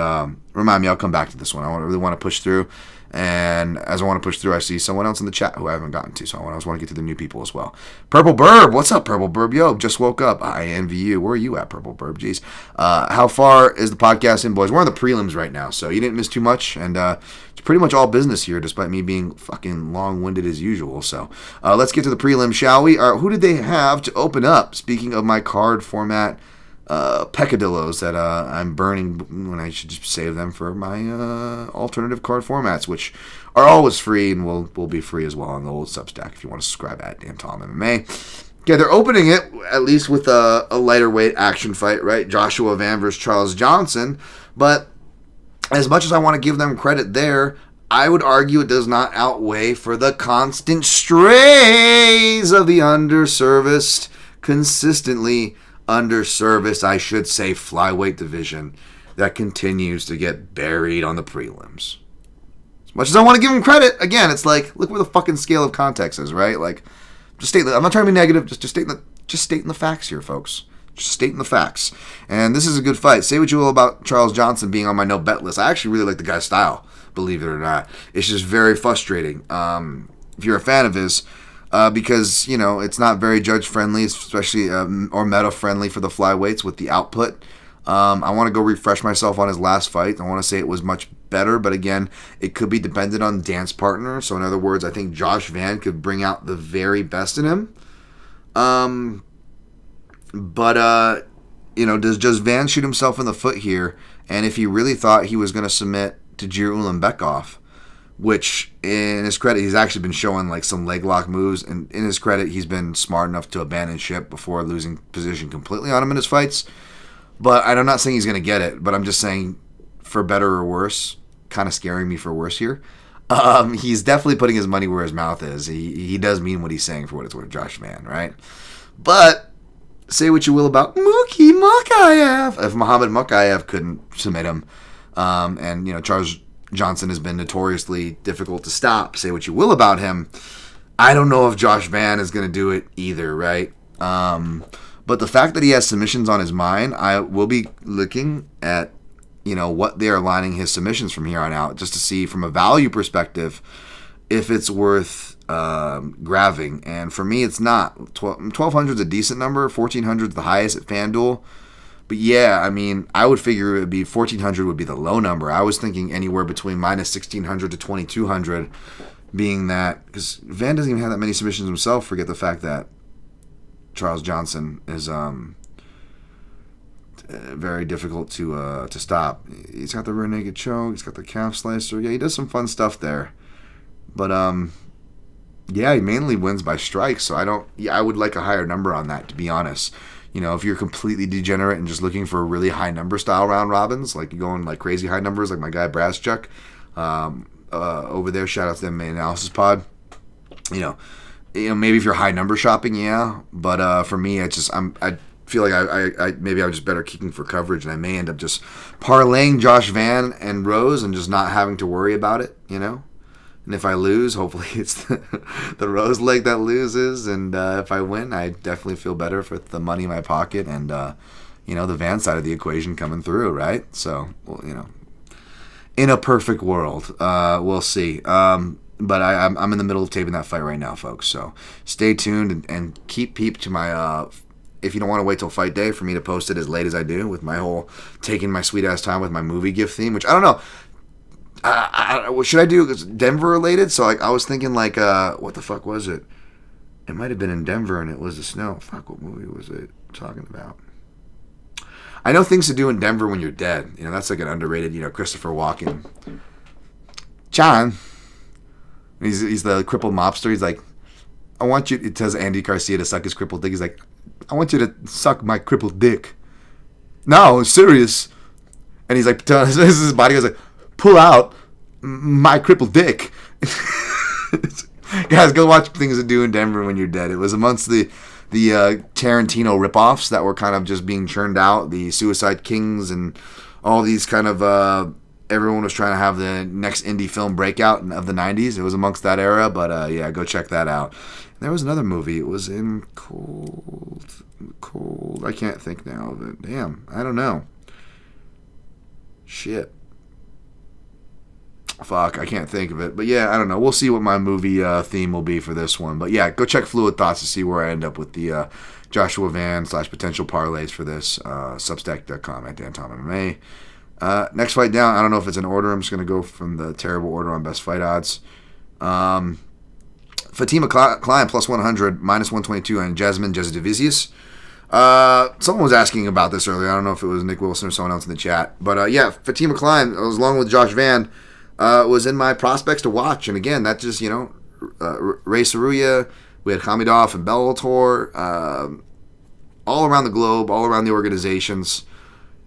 remind me, I'll come back to this one. I really want to push through. And as I want to push through, I see someone else in the chat who I haven't gotten to, so I always want to get to the new people as well. Purple Burb, what's up, Purple Burb? Yo, just woke up. I envy you. Where are you at, Purple Burb? Jeez. How far is the podcast in, boys? We're on the prelims right now, so you didn't miss too much, and it's pretty much all business here, despite me being fucking long-winded as usual. So let's get to the prelims, shall we? Who did they have to open up? Speaking of my card format peccadillos that I'm burning when I should just save them for my alternative card formats, which are always free and will be free as well on the old Substack if you want to subscribe at Dan Tom MMA. Okay, they're opening it at least with a lighter weight action fight, right? Joshua Van versus Charles Johnson. But as much as I want to give them credit there, I would argue it does not outweigh for the constant strays of the underserviced, consistently underserviced, I should say, flyweight division that continues to get buried on the prelims. As much as I want to give him credit, again, it's like, look where the fucking scale of context is, right? Like, just state that. I'm not trying to be negative. Just stating the facts here, folks. Just stating the facts. And this is a good fight. Say what you will about Charles Johnson being on my no bet list. I actually really like the guy's style, believe it or not. It's just very frustrating. If you're a fan of his. Because, it's not very judge-friendly, especially, or meta-friendly for the flyweights with the output. I want to go refresh myself on his last fight. I want to say it was much better, but again, it could be dependent on dance partner. So in other words, I think Josh Van could bring out the very best in him. Does Van shoot himself in the foot here? And if he really thought he was going to submit Tajir Ulanbekov, which, in his credit, he's actually been showing like some leg lock moves, and in his credit, he's been smart enough to abandon ship before losing position completely on him in his fights. But I'm not saying he's going to get it, but I'm just saying, for better or worse, kind of scaring me for worse here. He's definitely putting his money where his mouth is. He does mean what he's saying, for what it's worth, Josh Van, right? But say what you will about Mookie Mukayev. If Muhammad Mukayev couldn't submit him, Charles Johnson has been notoriously difficult to stop. Say what you will about him. I don't know if Josh Van is going to do it either, right? But the fact that he has submissions on his mind, I will be looking at, what they are lining his submissions from here on out, just to see from a value perspective if it's worth grabbing. And for me, it's not. 1,200 is a decent number. 1,400 is the highest at FanDuel. But yeah, I would figure it would be 1,400 would be the low number. I was thinking anywhere between minus 1,600 to 2,200, being that, because Van doesn't even have that many submissions himself. Forget the fact that Charles Johnson is very difficult to stop. He's got the rear naked choke. He's got the calf slicer. Yeah, he does some fun stuff there. But he mainly wins by strikes. So I would like a higher number on that, to be honest. If you're completely degenerate and just looking for really high number style round robins, like you're going like crazy high numbers, like my guy Braschuk over there, shout out to them, Analysis Pod. Maybe if you're high number shopping, yeah. But for me, it's just feel like I maybe I was just better kicking for coverage, and I may end up just parlaying Josh Van and Rose and just not having to worry about it, And if I lose, hopefully it's the Rose leg that loses, and if I win, I definitely feel better for the money in my pocket and the Van side of the equation coming through, right? So, in a perfect world, we'll see. But I'm in the middle of taping that fight right now, folks. So stay tuned and keep peep to my. If you don't want to wait till fight day for me to post it as late as I do with my whole taking my sweet ass time with my movie gift theme, which I don't know. What should I do? It's Denver related. So I was thinking what the fuck was it? It might have been in Denver and it was the snow. Fuck, what movie was it talking about? I know things to do in Denver when you're dead. That's like an underrated. Christopher Walken. John. He's the crippled mobster. He's like, I want you. It tells Andy Garcia to suck his crippled dick. He's like, I want you to suck my crippled dick. No, serious. And he's like, his body goes like, pull out my crippled dick. Guys, go watch Things to Do in Denver when you're dead. It was amongst the Tarantino ripoffs that were kind of just being churned out. The Suicide Kings and all these kind of everyone was trying to have the next indie film breakout of the 90s. It was amongst that era, but yeah, go check that out. There was another movie. It was in Cold. I can't think now of it. Damn, I don't know. Shit. Fuck, I can't think of it. But yeah, I don't know. We'll see what my movie theme will be for this one. But yeah, go check Fluid Thoughts to see where I end up with the Joshua Van / potential parlays for this. Substack.com at DanTomMMA. Next fight down, I don't know if it's in order. I'm just going to go from the terrible order on best fight odds. Fatima Kline plus 100, minus 122, and Jackson-Blackshear. Someone was asking about this earlier. I don't know if it was Nick Wilson or someone else in the chat. But yeah, Fatima Kline, along with Josh Van, was in my prospects to watch. And again, that just, Ray Saruya, we had Hamidov and Bellator, all around the globe, all around the organizations,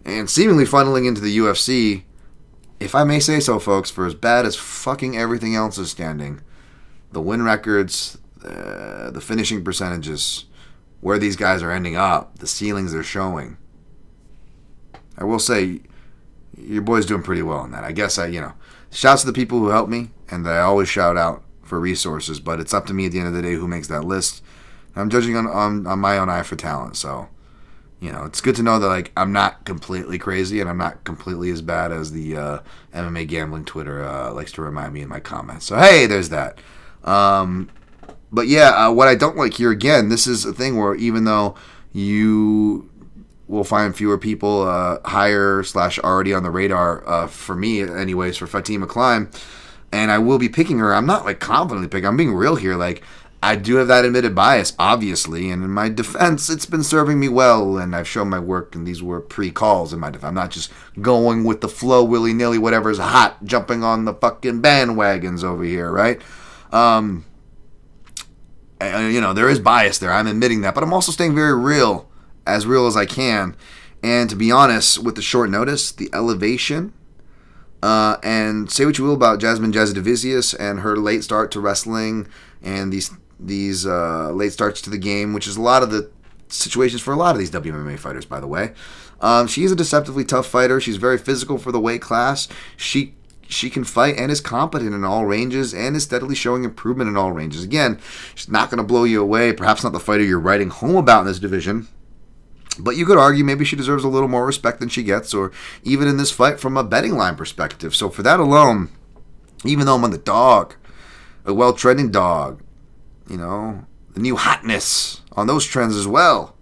and seemingly funneling into the UFC, if I may say so, folks, for as bad as fucking everything else is standing, the win records, the finishing percentages, where these guys are ending up, the ceilings they're showing, I will say, your boy's doing pretty well on that. I guess shouts to the people who helped me, and I always shout out for resources, but it's up to me at the end of the day who makes that list. I'm judging on my own eye for talent, so it's good to know that I'm not completely crazy and I'm not completely as bad as the MMA gambling Twitter likes to remind me in my comments. So hey, there's that. But yeah, what I don't like here, again, this is a thing where even though you will find fewer people higher / already on the radar for me anyways for Fatima Kline, and I will be picking her. I'm not confidently picking. I'm being real here. I do have that admitted bias, obviously, and in my defense, it's been serving me well, and I've shown my work, and these were pre-calls in my defense. I'm not just going with the flow willy-nilly, whatever's hot, jumping on the fucking bandwagons over here, right? There is bias there. I'm admitting that, but I'm also staying very real as I can. And to be honest, with the short notice, the elevation, and say what you will about Jackson-Blackshear and her late start to wrestling and these late starts to the game, which is a lot of the situations for a lot of these WMMA fighters, by the way. She is a deceptively tough fighter. She's very physical for the weight class. She can fight and is competent in all ranges and is steadily showing improvement in all ranges. Again, she's not going to blow you away. Perhaps not the fighter you're writing home about in this division. But you could argue maybe she deserves a little more respect than she gets, or even in this fight from a betting line perspective. So for that alone, even though I'm on the dog, a well-trending dog, the new hotness on those trends as well,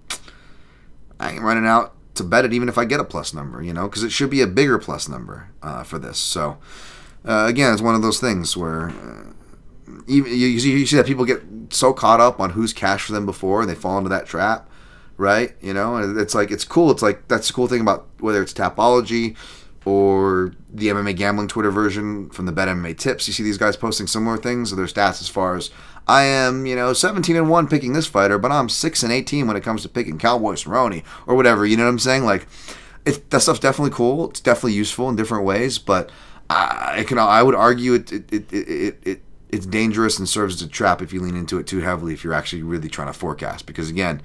I ain't running out to bet it even if I get a plus number, because it should be a bigger plus number for this. So, again, it's one of those things where even you see that people get so caught up on who's cashed for them before, and they fall into that trap, right? And it's cool. It's that's the cool thing about whether it's Tapology or the MMA gambling Twitter version from the Bet MMA Tips. You see these guys posting similar things of their stats as far as, I am, 17-1 picking this fighter, but I'm 6-18 when it comes to picking Cowboy Cerrone or whatever. You know what I'm saying? That stuff's definitely cool. It's definitely useful in different ways, but I would argue it's dangerous and serves as a trap if you lean into it too heavily if you're actually really trying to forecast. Because again,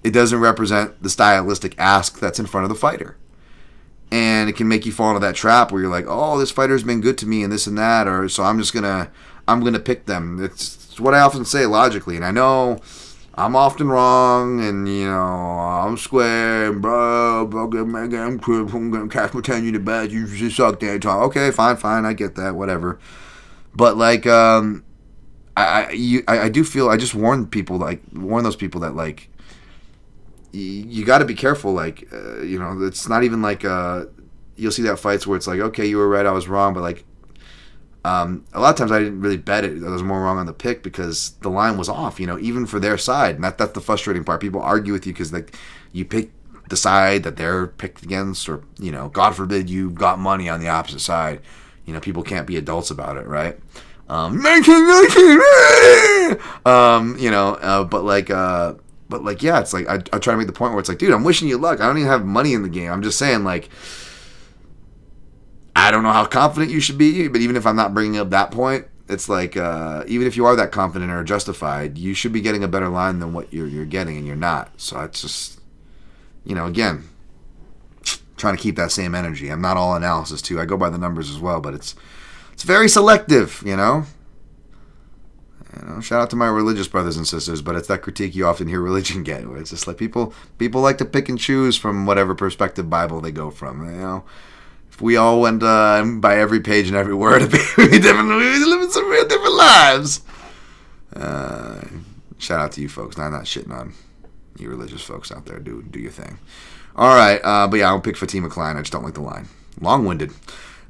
it doesn't represent the stylistic ask that's in front of the fighter. And it can make you fall into that trap where you're like, oh, this fighter's been good to me and this and that, or so I'm gonna pick them. It's what I often say logically, and I know I'm often wrong, and I'm square, bro. I'm gonna catch my 10-unit badge. You just suck that time. Okay, fine, I get that, whatever. But like, I do feel I just warn those people that like. You got to be careful, like, it's not even like, you'll see that fights where it's like, okay, you were right, I was wrong, but like, a lot of times I didn't really bet it, I was more wrong on the pick because the line was off, even for their side, and that's the frustrating part. People argue with you because like, you pick the side that they're picked against, or, God forbid you got money on the opposite side, people can't be adults about it, right? But yeah, it's like I try to make the point where it's like, dude, I'm wishing you luck. I don't even have money in the game. I'm just saying, like, I don't know how confident you should be, but even if I'm not bringing up that point, it's like, even if you are that confident or justified, you should be getting a better line than what you're getting, and you're not. So it's just, again, trying to keep that same energy. I'm not all analysis too. I go by the numbers as well, but it's very selective, shout out to my religious brothers and sisters, but it's that critique you often hear religion get, where it's just like people like to pick and choose from whatever perspective Bible they go from. If we all went by every page and every word, we'd be living some real different lives. Shout out to you folks. Now, I'm not shitting on you religious folks out there. Do your thing. All right, but yeah, I'll pick Fatima Kline. I just don't like the line. Long-winded.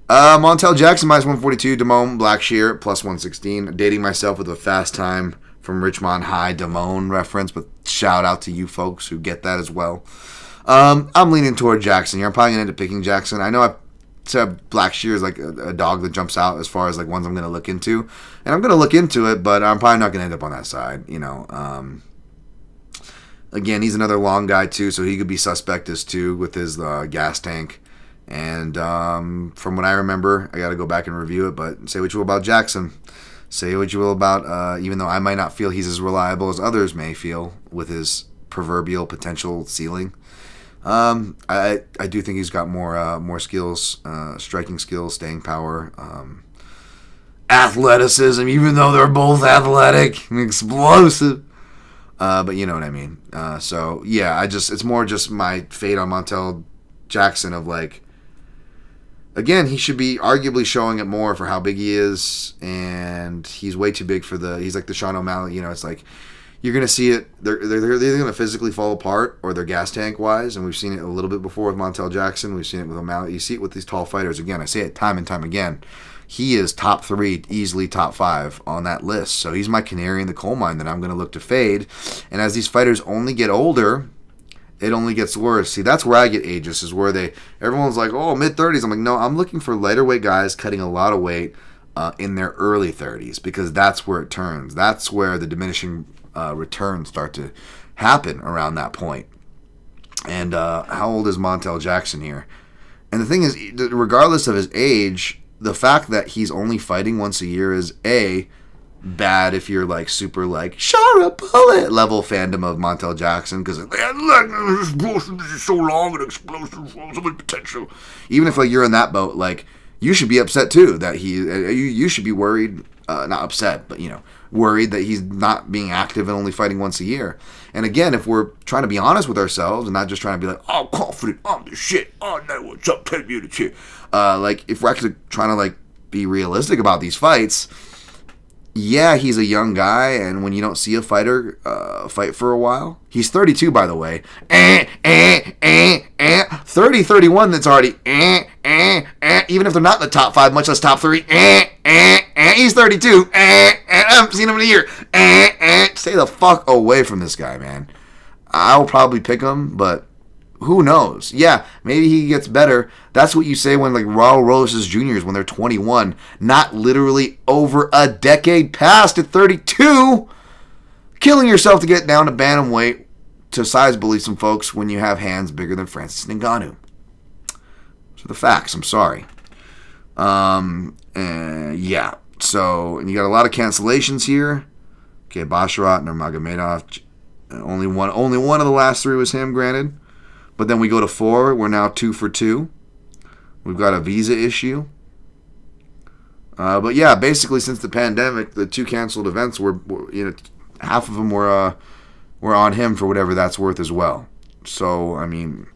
Montel Jackson minus 142, Damone-Blackshear plus 116. Dating myself with a fast time from Richmond High Damone reference, but shout out to you folks who get that as well. I'm leaning toward Jackson here. I'm probably going to end up picking Jackson. I know I said Blackshear is like a dog that jumps out as far as like ones I'm going to look into. And I'm going to look into it, but I'm probably not going to end up on that side, Again, he's another long guy too, so he could be suspect as too with his gas tank. And from what I remember, I got to go back and review it, but say what you will about Jackson. Say what you will about, even though I might not feel he's as reliable as others may feel with his proverbial potential ceiling. I do think he's got more skills, striking skills, staying power, athleticism, even though they're both athletic and explosive. But you know what I mean. So, yeah, it's more just my fate on Montel Jackson of like, again, he should be arguably showing it more for how big he is, and he's way too big for he's like the Sean O'Malley, it's like, you're going to see it, they're either going to physically fall apart, or they're gas tank wise, and we've seen it a little bit before with Montel Jackson, we've seen it with O'Malley, you see it with these tall fighters, again, I say it time and time again, he is top 3, easily top 5 on that list, so he's my canary in the coal mine that I'm going to look to fade, and as these fighters only get older, it only gets worse. See, that's where I get ageist, is where everyone's like, oh, mid-30s. I'm like, no, I'm looking for lighter weight guys cutting a lot of weight in their early 30s, because that's where it turns. That's where the diminishing returns start to happen around that point. And how old is Montel Jackson here? And the thing is, regardless of his age, the fact that he's only fighting once a year is bad if you're like super like Shara Bullet level fandom of Montel Jackson, because this is so long and explosive, so much potential. Even if like you're in that boat, like you should be upset too that you should be worried, not upset, but worried that he's not being active and only fighting once a year. And again, if we're trying to be honest with ourselves and not just trying to be like, oh, confident, I'm the shit, I know what's up, take me to shit. Like if we're actually trying to like be realistic about these fights. Yeah, he's a young guy, and when you don't see a fighter fight for a while, he's 32, by the way. 30, 31, that's already even if they're not in the top 5, much less top 3. He's 32. I haven't seen him in a year. Stay the fuck away from this guy, man. I'll probably pick him, but who knows? Yeah, maybe he gets better. That's what you say when like Raul Rosas juniors when they're 21, not literally over a decade past at 32, killing yourself to get down to bantamweight to size bully some folks when you have hands bigger than Francis Ngannou. So the facts. I'm sorry. Yeah. So and you got a lot of cancellations here. Okay, Basharat, Nurmagomedov, Only one of the last 3 was him, granted. But then we go to 4. We're now 2 for 2. We've got a visa issue. But yeah, basically since the pandemic, the 2 canceled events were half of them were on him for whatever that's worth as well. So I mean,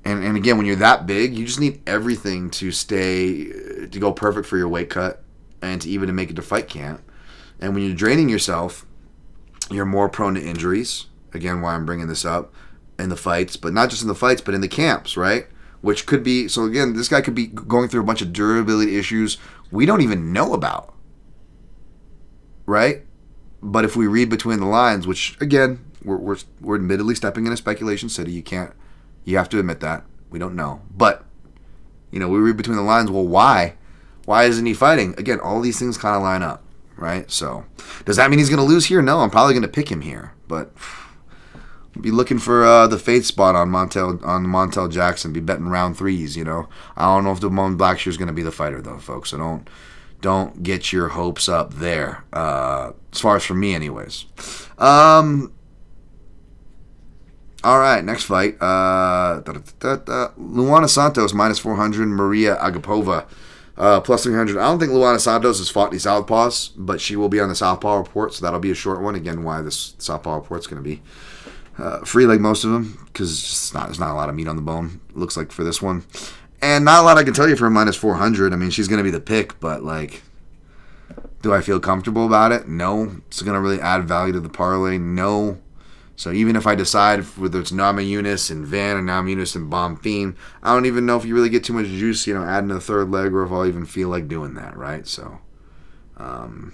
and again, when you're that big, you just need everything to go perfect for your weight cut and to even make it to fight camp. And when you're draining yourself, you're more prone to injuries. Again, why I'm bringing this up in the fights, but not just in the fights, but in the camps, right? Which could be, so again, this guy could be going through a bunch of durability issues we don't even know about, right? But if we read between the lines, which again, we're admittedly stepping into speculation city. You have to admit that we don't know, but we read between the lines. Well, why isn't he fighting? Again, all these things kind of line up, right? So does that mean he's going to lose here? No, I'm probably going to pick him here, but be looking for the faith spot on Montel Jackson. Be betting round 3s. I don't know if Blackshear is going to be the fighter though, folks. So don't get your hopes up there. As far as for me, anyways. All right, next fight. Luana Santos minus 400. Maria Agapova plus 300. I don't think Luana Santos has fought any southpaws, but she will be on the southpaw report, so that'll be a short one. Again, why this southpaw report's going to be free like most of them, because there's not a lot of meat on the bone, it looks like, for this one. And not a lot I can tell you for a minus 400. I mean, she's going to be the pick, but, do I feel comfortable about it? No. It's going to really add value to the parlay? No. So even if I decide whether it's Namajunas and Van or Namajunas and Bonfim, I don't even know if you really get too much juice, adding a third leg, or if I'll even feel like doing that, right? So, all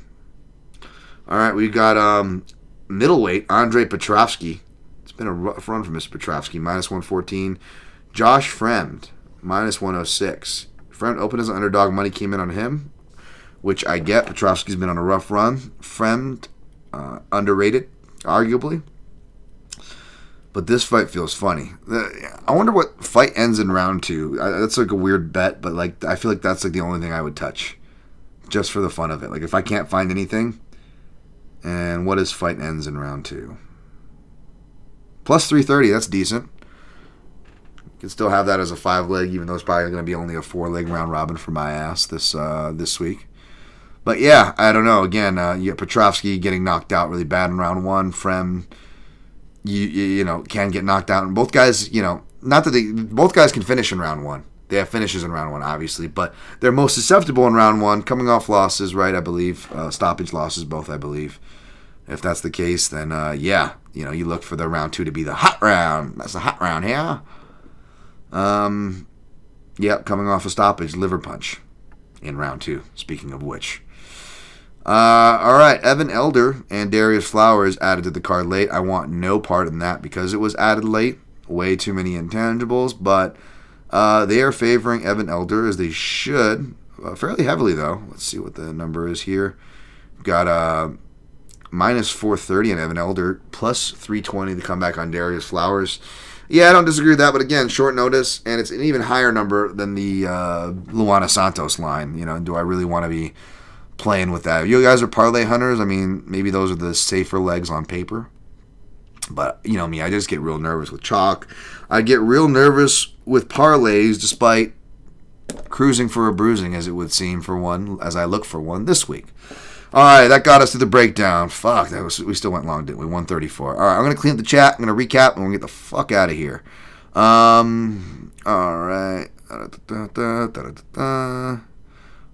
right, we got middleweight Andre Petrovski. It's been a rough run for Mr. Petrovski, minus 114. Josh Fremd, minus 106. Fremd opened as an underdog. Money came in on him, which I get. Petrovski's been on a rough run. Fremd, underrated, arguably. But this fight feels funny. I wonder what fight ends in round 2. That's like a weird bet, but I feel like that's the only thing I would touch, just for the fun of it. If I can't find anything, and what is fight ends in round 2? Plus 330. That's decent. You can still have that as a 5-leg, even though it's probably going to be only a 4-leg round robin for my ass this week. But yeah, I don't know. Again, you get Petrovski getting knocked out really bad in round 1. Fremd, you can get knocked out, and both guys, not that both guys can finish in round 1. They have finishes in round 1, obviously, but they're most susceptible in round 1, coming off losses, right? I believe stoppage losses, both, I believe. If that's the case, then you look for the round 2 to be the hot round. That's the hot round here. Coming off a stoppage, liver punch in round 2. Speaking of which. All right, Evan Elder and Darius Flowers added to the card late. I want no part in that because it was added late. Way too many intangibles, but they are favoring Evan Elder, as they should, fairly heavily though. Let's see what the number is here. Got minus 430 on Evan Elder, plus 320 to come back on Darius Flowers. Yeah, I don't disagree with that, but again, short notice, and it's an even higher number than the Luana Santos line. Do I really want to be playing with that? You guys are parlay hunters. I mean, maybe those are the safer legs on paper. But, me, I just get real nervous with chalk. I get real nervous with parlays despite cruising for a bruising, as it would seem, for one, as I look for one this week. All right, that got us to the breakdown. Fuck, we still went long, didn't we? 134. All right, I'm going to clean up the chat. I'm going to recap, and we're going to get the fuck out of here. All right.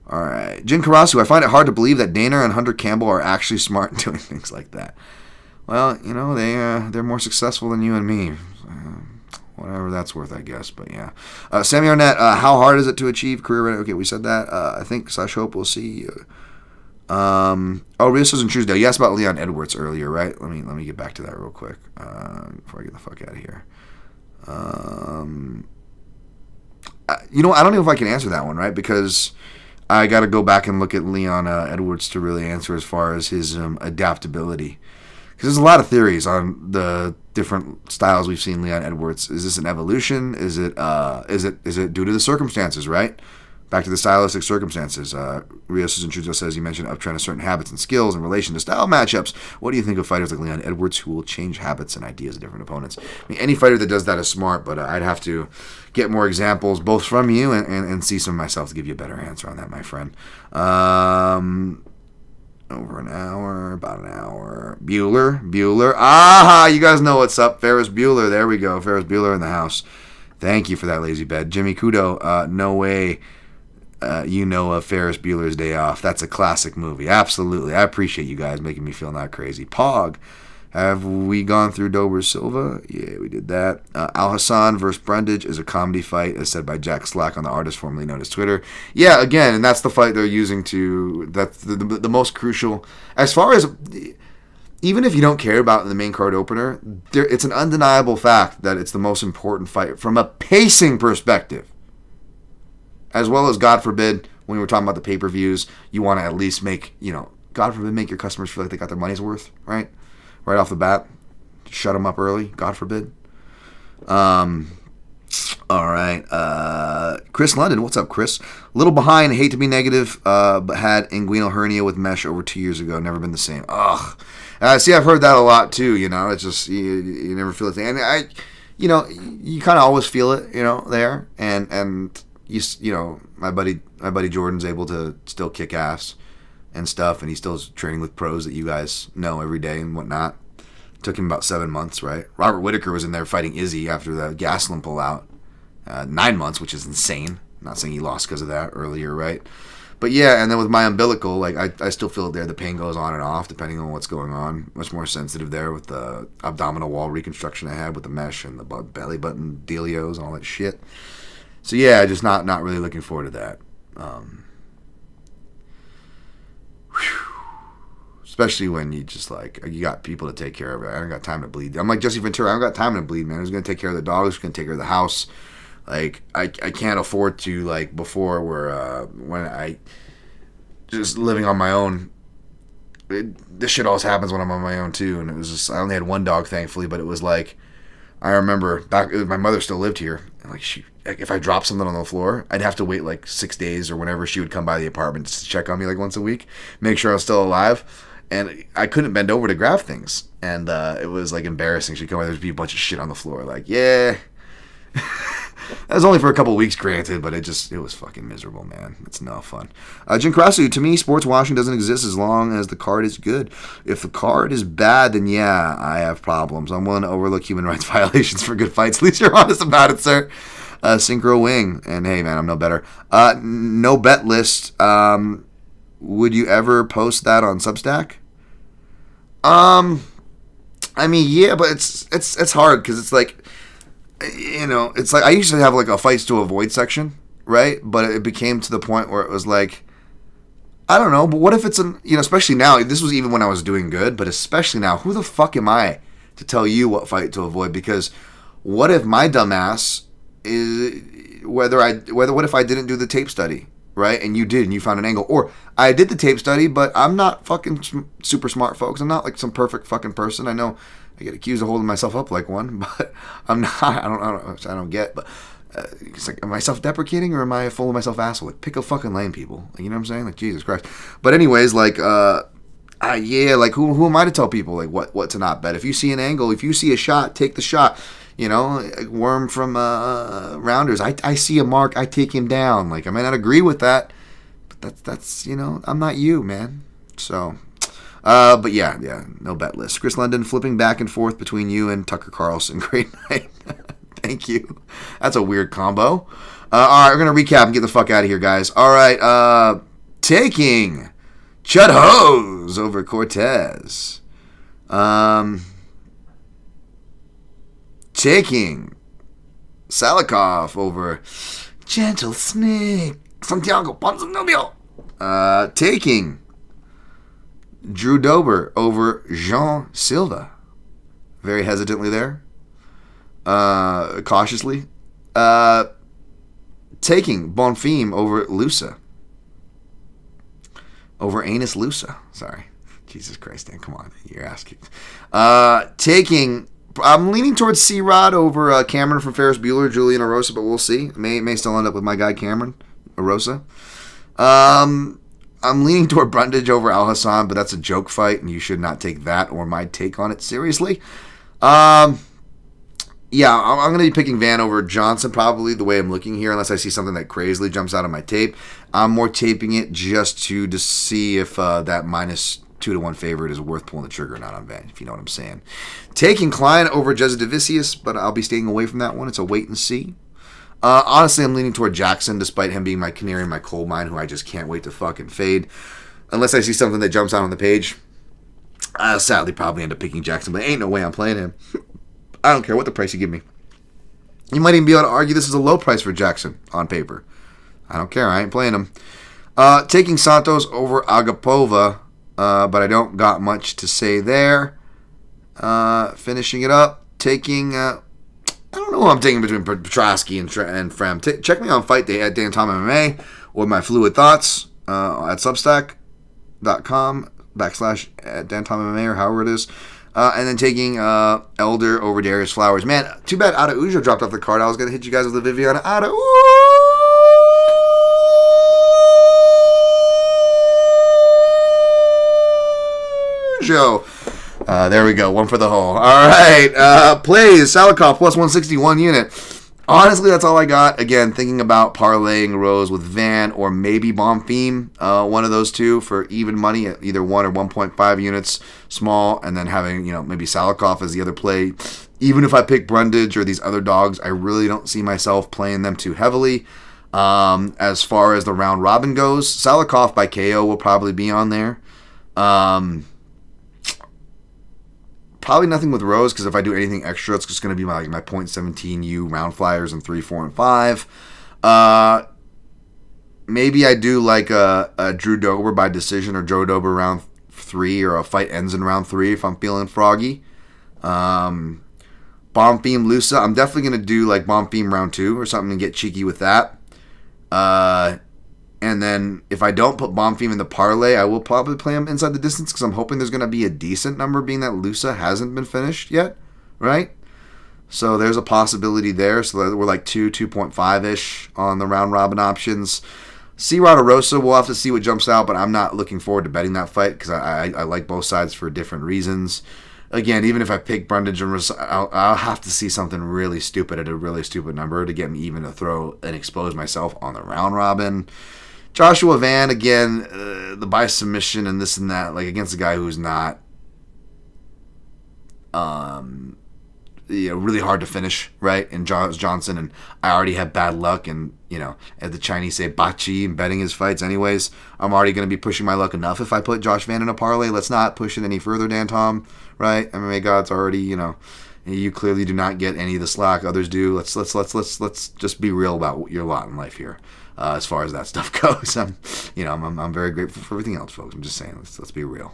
All right. Jin Karasu, I find it hard to believe that Dana and Hunter Campbell are actually smart in doing things like that. Well, they're more successful than you and me. Whatever that's worth, I guess. But yeah. Sammy Arnett, how hard is it to achieve career? Okay, we said that. I think /hope we'll see. Rios and Truesdale. You asked about Leon Edwards earlier, right? Let me get back to that real quick before I get the fuck out of here. I don't know if I can answer that one, right? Because I got to go back and look at Leon Edwards to really answer as far as his adaptability. Because there's a lot of theories on the different styles we've seen Leon Edwards. Is this an evolution? Is it due to the circumstances, right? Back to the stylistic circumstances. Rios Intruso says you mentioned uptrend of certain habits and skills in relation to style matchups. What do you think of fighters like Leon Edwards who will change habits and ideas of different opponents? I mean, any fighter that does that is smart, but I'd have to get more examples both from you and see some of myself to give you a better answer on that, my friend. Over an hour, about an hour. Bueller. Aha! You guys know what's up. Ferris Bueller. There we go. Ferris Bueller in the house. Thank you for that lazy bed. Jimmy Kudo. No way. You know of Ferris Bueller's Day Off. That's a classic movie. Absolutely. I appreciate you guys making me feel not crazy. Pog. Have we gone through Dober-Silva? Yeah, we did that. Al Hassan versus Brundage is a comedy fight, as said by Jack Slack on the artist formerly known as Twitter. Yeah, again, and that's the fight they're using to... That's the most crucial... As far as... Even if you don't care about the main card opener, it's an undeniable fact that it's the most important fight from a pacing perspective. As well as, God forbid, when we were talking about the pay-per-views, you want to at least make, God forbid, make your customers feel like they got their money's worth, right? Right off the bat. Shut them up early, God forbid. All right. Chris London, what's up, Chris? Little behind, hate to be negative, but had inguinal hernia with mesh over 2 years ago. Never been the same. Ugh. See, I've heard that a lot, too, It's just, you never feel the thing. And you kind of always feel it, there. And my buddy Jordan's able to still kick ass and stuff, and he's still training with pros that you guys know every day and whatnot. Took him about 7 months, right? Robert Whittaker was in there fighting Izzy after the Gastelum pullout. 9 months, which is insane. I'm not saying he lost because of that earlier, right? But yeah, and then with my umbilical, I still feel it there. The pain goes on and off depending on what's going on. Much more sensitive there with the abdominal wall reconstruction I had with the mesh and the belly button dealios and all that shit. So yeah, just not really looking forward to that. Especially when you just you got people to take care of it. I don't got time to bleed. I'm like Jesse Ventura. I don't got time to bleed, man. Who's gonna take care of the dogs? Who's gonna take care of the house? I can't afford to before where when I just living on my own. This shit always happens when I'm on my own too, and it was just I only had one dog thankfully, but it was I remember back my mother still lived here, and if I dropped something on the floor, I'd have to wait 6 days or whenever she would come by the apartment to check on me once a week, make sure I was still alive. And I couldn't bend over to grab things. And it was embarrassing. She'd come by, there'd be a bunch of shit on the floor. Yeah. That was only for a couple of weeks, granted, but it was fucking miserable, man. It's no fun. Jim Krasu, to me, sports washing doesn't exist as long as the card is good. If the card is bad, then yeah, I have problems. I'm willing to overlook human rights violations for good fights. At least you're honest about it, sir. Synchro Wing. And hey, man, I'm no better. No bet list. Would you ever post that on Substack? I mean, yeah, but it's hard because it's it's I used to have a fights to avoid section, right? But it became to the point where it was I don't know, but what if it's especially now, this was even when I was doing good, but especially now, who the fuck am I to tell you what fight to avoid? Because what if my dumbass is, what if I didn't do the tape study? Right? And you did, and you found an angle. Or I did the tape study, but I'm not fucking super smart, folks. I'm not some perfect fucking person. I know I get accused of holding myself up like one, but I'm not. I don't get. But it's am I self-deprecating or am I full of myself asshole? Pick a fucking lane, people. You know what I'm saying? Jesus Christ. But anyways, who am I to tell people what to not bet? If you see an angle, if you see a shot, take the shot. Worm from Rounders. I see a mark, I take him down. I may not agree with that, but that's I'm not you, man. So, but yeah, no bet list. Chris London flipping back and forth between you and Tucker Carlson. Great night. Thank you. That's a weird combo. All right, we're gonna recap and get the fuck out of here, guys. All right, taking Chud Hose over Cortez. Taking Salikhov over Gentle Snake Santiago Ponzinibbio. Taking Drew Dober over Jean Silva. Very hesitantly there. Cautiously. Taking Bonfim over Loosa. Over Anus Loosa. Sorry. Jesus Christ, Dan, come on. You're asking. Taking... I'm leaning towards CeeRod over Cameron from Ferris Bueller, Julian Arosa, but we'll see. May still end up with my guy Cameron. Rosa. I'm leaning toward Brundage over Al-Hassan, but that's a joke fight, and you should not take that or my take on it seriously. Yeah, I'm going to be picking Van over Johnson probably the way I'm looking here, unless I see something that crazily jumps out of my tape. I'm more taping it just to see if that minus 2-1 favorite is worth pulling the trigger or not on Van, if you know what I'm saying. Taking Kline over Jasudavicius, but I'll be staying away from that one. It's a wait and see. Honestly, I'm leaning toward Jackson, despite him being my canary in my coal mine, who I just can't wait to fucking fade. Unless I see something that jumps out on the page, I'll sadly probably end up picking Jackson, but ain't no way I'm playing him. I don't care what the price you give me. You might even be able to argue this is a low price for Jackson on paper. I don't care. I ain't playing him. Taking Santos over Agapova, but I don't got much to say there. Finishing it up, taking... I don't know who I'm taking between Petroski and Fremd. Check me on Fight Day at Dan Tom MMA or my Fluid Thoughts at substack.com/Dan Tom MMA or however it is. And then taking Elder over Darius Flowers. Man, too bad Araujo dropped off the card. I was going to hit you guys with the Viviana Araujo. There we go. One for the hole. All right. Plays. Salikhov plus 161 unit. Honestly, that's all I got. Again, thinking about parlaying Rose with Van or maybe Bonfim, one of those two for even money at either 1 or 1.5 units small, and then having, maybe Salikhov as the other play. Even if I pick Brundage or these other dogs, I really don't see myself playing them too heavily. As far as the round robin goes, Salikhov by KO will probably be on there. Probably nothing with Rose, because if I do anything extra, it's just going to be my 0.17U round flyers in 3, 4, and 5. Maybe I do like a Drew Dober by decision or Joe Dober round 3, or a fight ends in round 3 if I'm feeling froggy. Bonfim-Loosa, I'm definitely going to do like Bonfim round 2 or something and get cheeky with that. And then if I don't put Bonfim in the parlay, I will probably play him inside the distance, because I'm hoping there's going to be a decent number, being that Loosa hasn't been finished yet, right? So there's a possibility there. So we're like 2.5-ish on the round robin options. CeeRod-Cameron, we'll have to see what jumps out, but I'm not looking forward to betting that fight, because I like both sides for different reasons. Again, even if I pick Brundage, I'll have to see something really stupid at a really stupid number to get me even to throw and expose myself on the round robin. Joshua Van, again, the by submission and this and that, like against a guy who's not really hard to finish, right? And Johnson, and I already have bad luck, and as the Chinese say, bachi, in betting his fights anyways. I'm already going to be pushing my luck enough if I put Josh Van in a parlay. Let's not push it any further, Dan Tom, right? MMA God's already, you clearly do not get any of the slack others do. Let's just be real about your lot in life here. As far as that stuff goes, I'm very grateful for everything else, folks. I'm just saying, let's be real.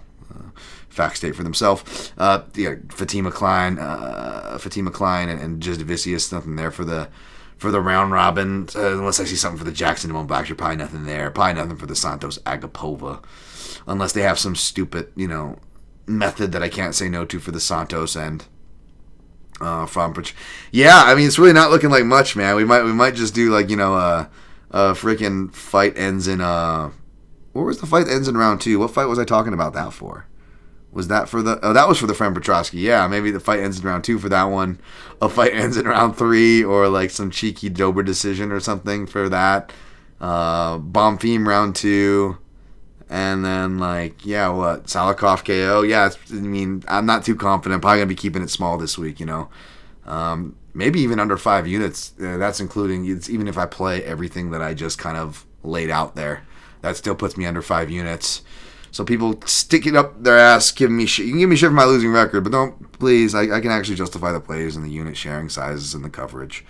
Facts state for themselves. Fatima Kline and Jasudavicius, nothing there for the round robin. Unless I see something for the Jackson-Blackshear, probably nothing there. Probably nothing for the Santos-Agapova, unless they have some stupid method that I can't say no to for the Santos end. It's really not looking like much, man. We might just do like freaking fight ends in what was the fight ends in round 2? What fight was I talking about that for? Was that for that was for the Fremd Petroski. Yeah, maybe the fight ends in round 2 for that one. A fight ends in round 3, or like some cheeky Dober decision or something for that. Bonfim round 2. And then Salikhov KO. Yeah, I'm not too confident. I'm probably going to be keeping it small this week, maybe even under 5 units. That's including, even if I play everything that I just kind of laid out there, that still puts me under 5 units. So people stick it up their ass, giving me shit. You can give me shit for my losing record, but don't, please. I can actually justify the plays and the unit sharing sizes and the coverage.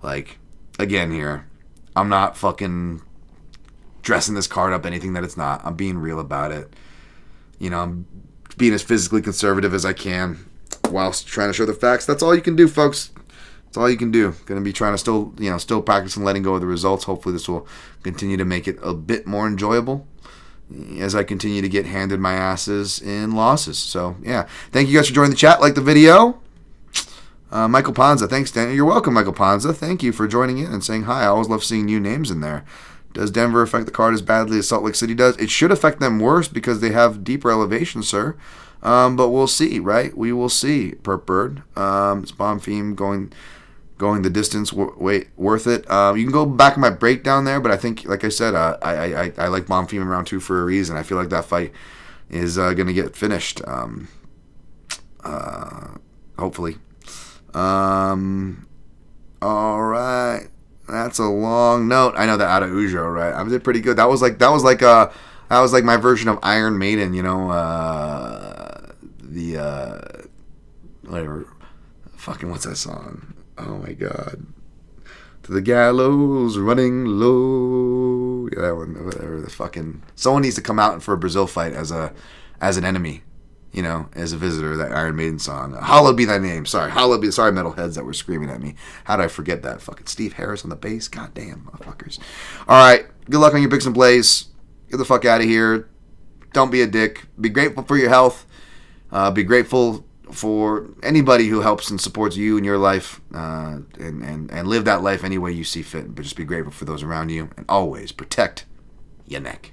Like, again here, I'm not fucking dressing this card up anything that it's not. I'm being real about it. I'm being as physically conservative as I can whilst trying to show the facts. That's all you can do, folks. That's all you can do. Going to be trying to still practice and letting go of the results. Hopefully this will continue to make it a bit more enjoyable as I continue to get handed my asses in losses. So, yeah. Thank you guys for joining the chat. Like the video. Michael Ponza. Thanks, Dan. You're welcome, Michael Ponza. Thank you for joining in and saying hi. I always love seeing new names in there. Does Denver affect the card as badly as Salt Lake City does? It should affect them worse because they have deeper elevation, sir. But we'll see, right? We will see. Perp Bird. It's Bonfim going the distance. Worth it. You can go back in my breakdown there, but I think, like I said, I like Bonfim in round 2 for a reason. I feel like that fight is going to get finished. Hopefully. All right. That's a long note. I know that out of Ujo, right? I did pretty good. That was like my version of Iron Maiden, you know, whatever. Fucking what's that song? Oh my god. To the gallows running low. Yeah, that one, whatever. The fucking someone needs to come out for a Brazil fight as an enemy. You know, as a visitor, that Iron Maiden song. Hallowed be thy name. Sorry, metalheads that were screaming at me. How did I forget that? Fucking Steve Harris on the bass. Goddamn, motherfuckers. All right, good luck on your picks and plays. Get the fuck out of here. Don't be a dick. Be grateful for your health. Be grateful for anybody who helps and supports you in your life. And live that life any way you see fit. But just be grateful for those around you. And always protect your neck.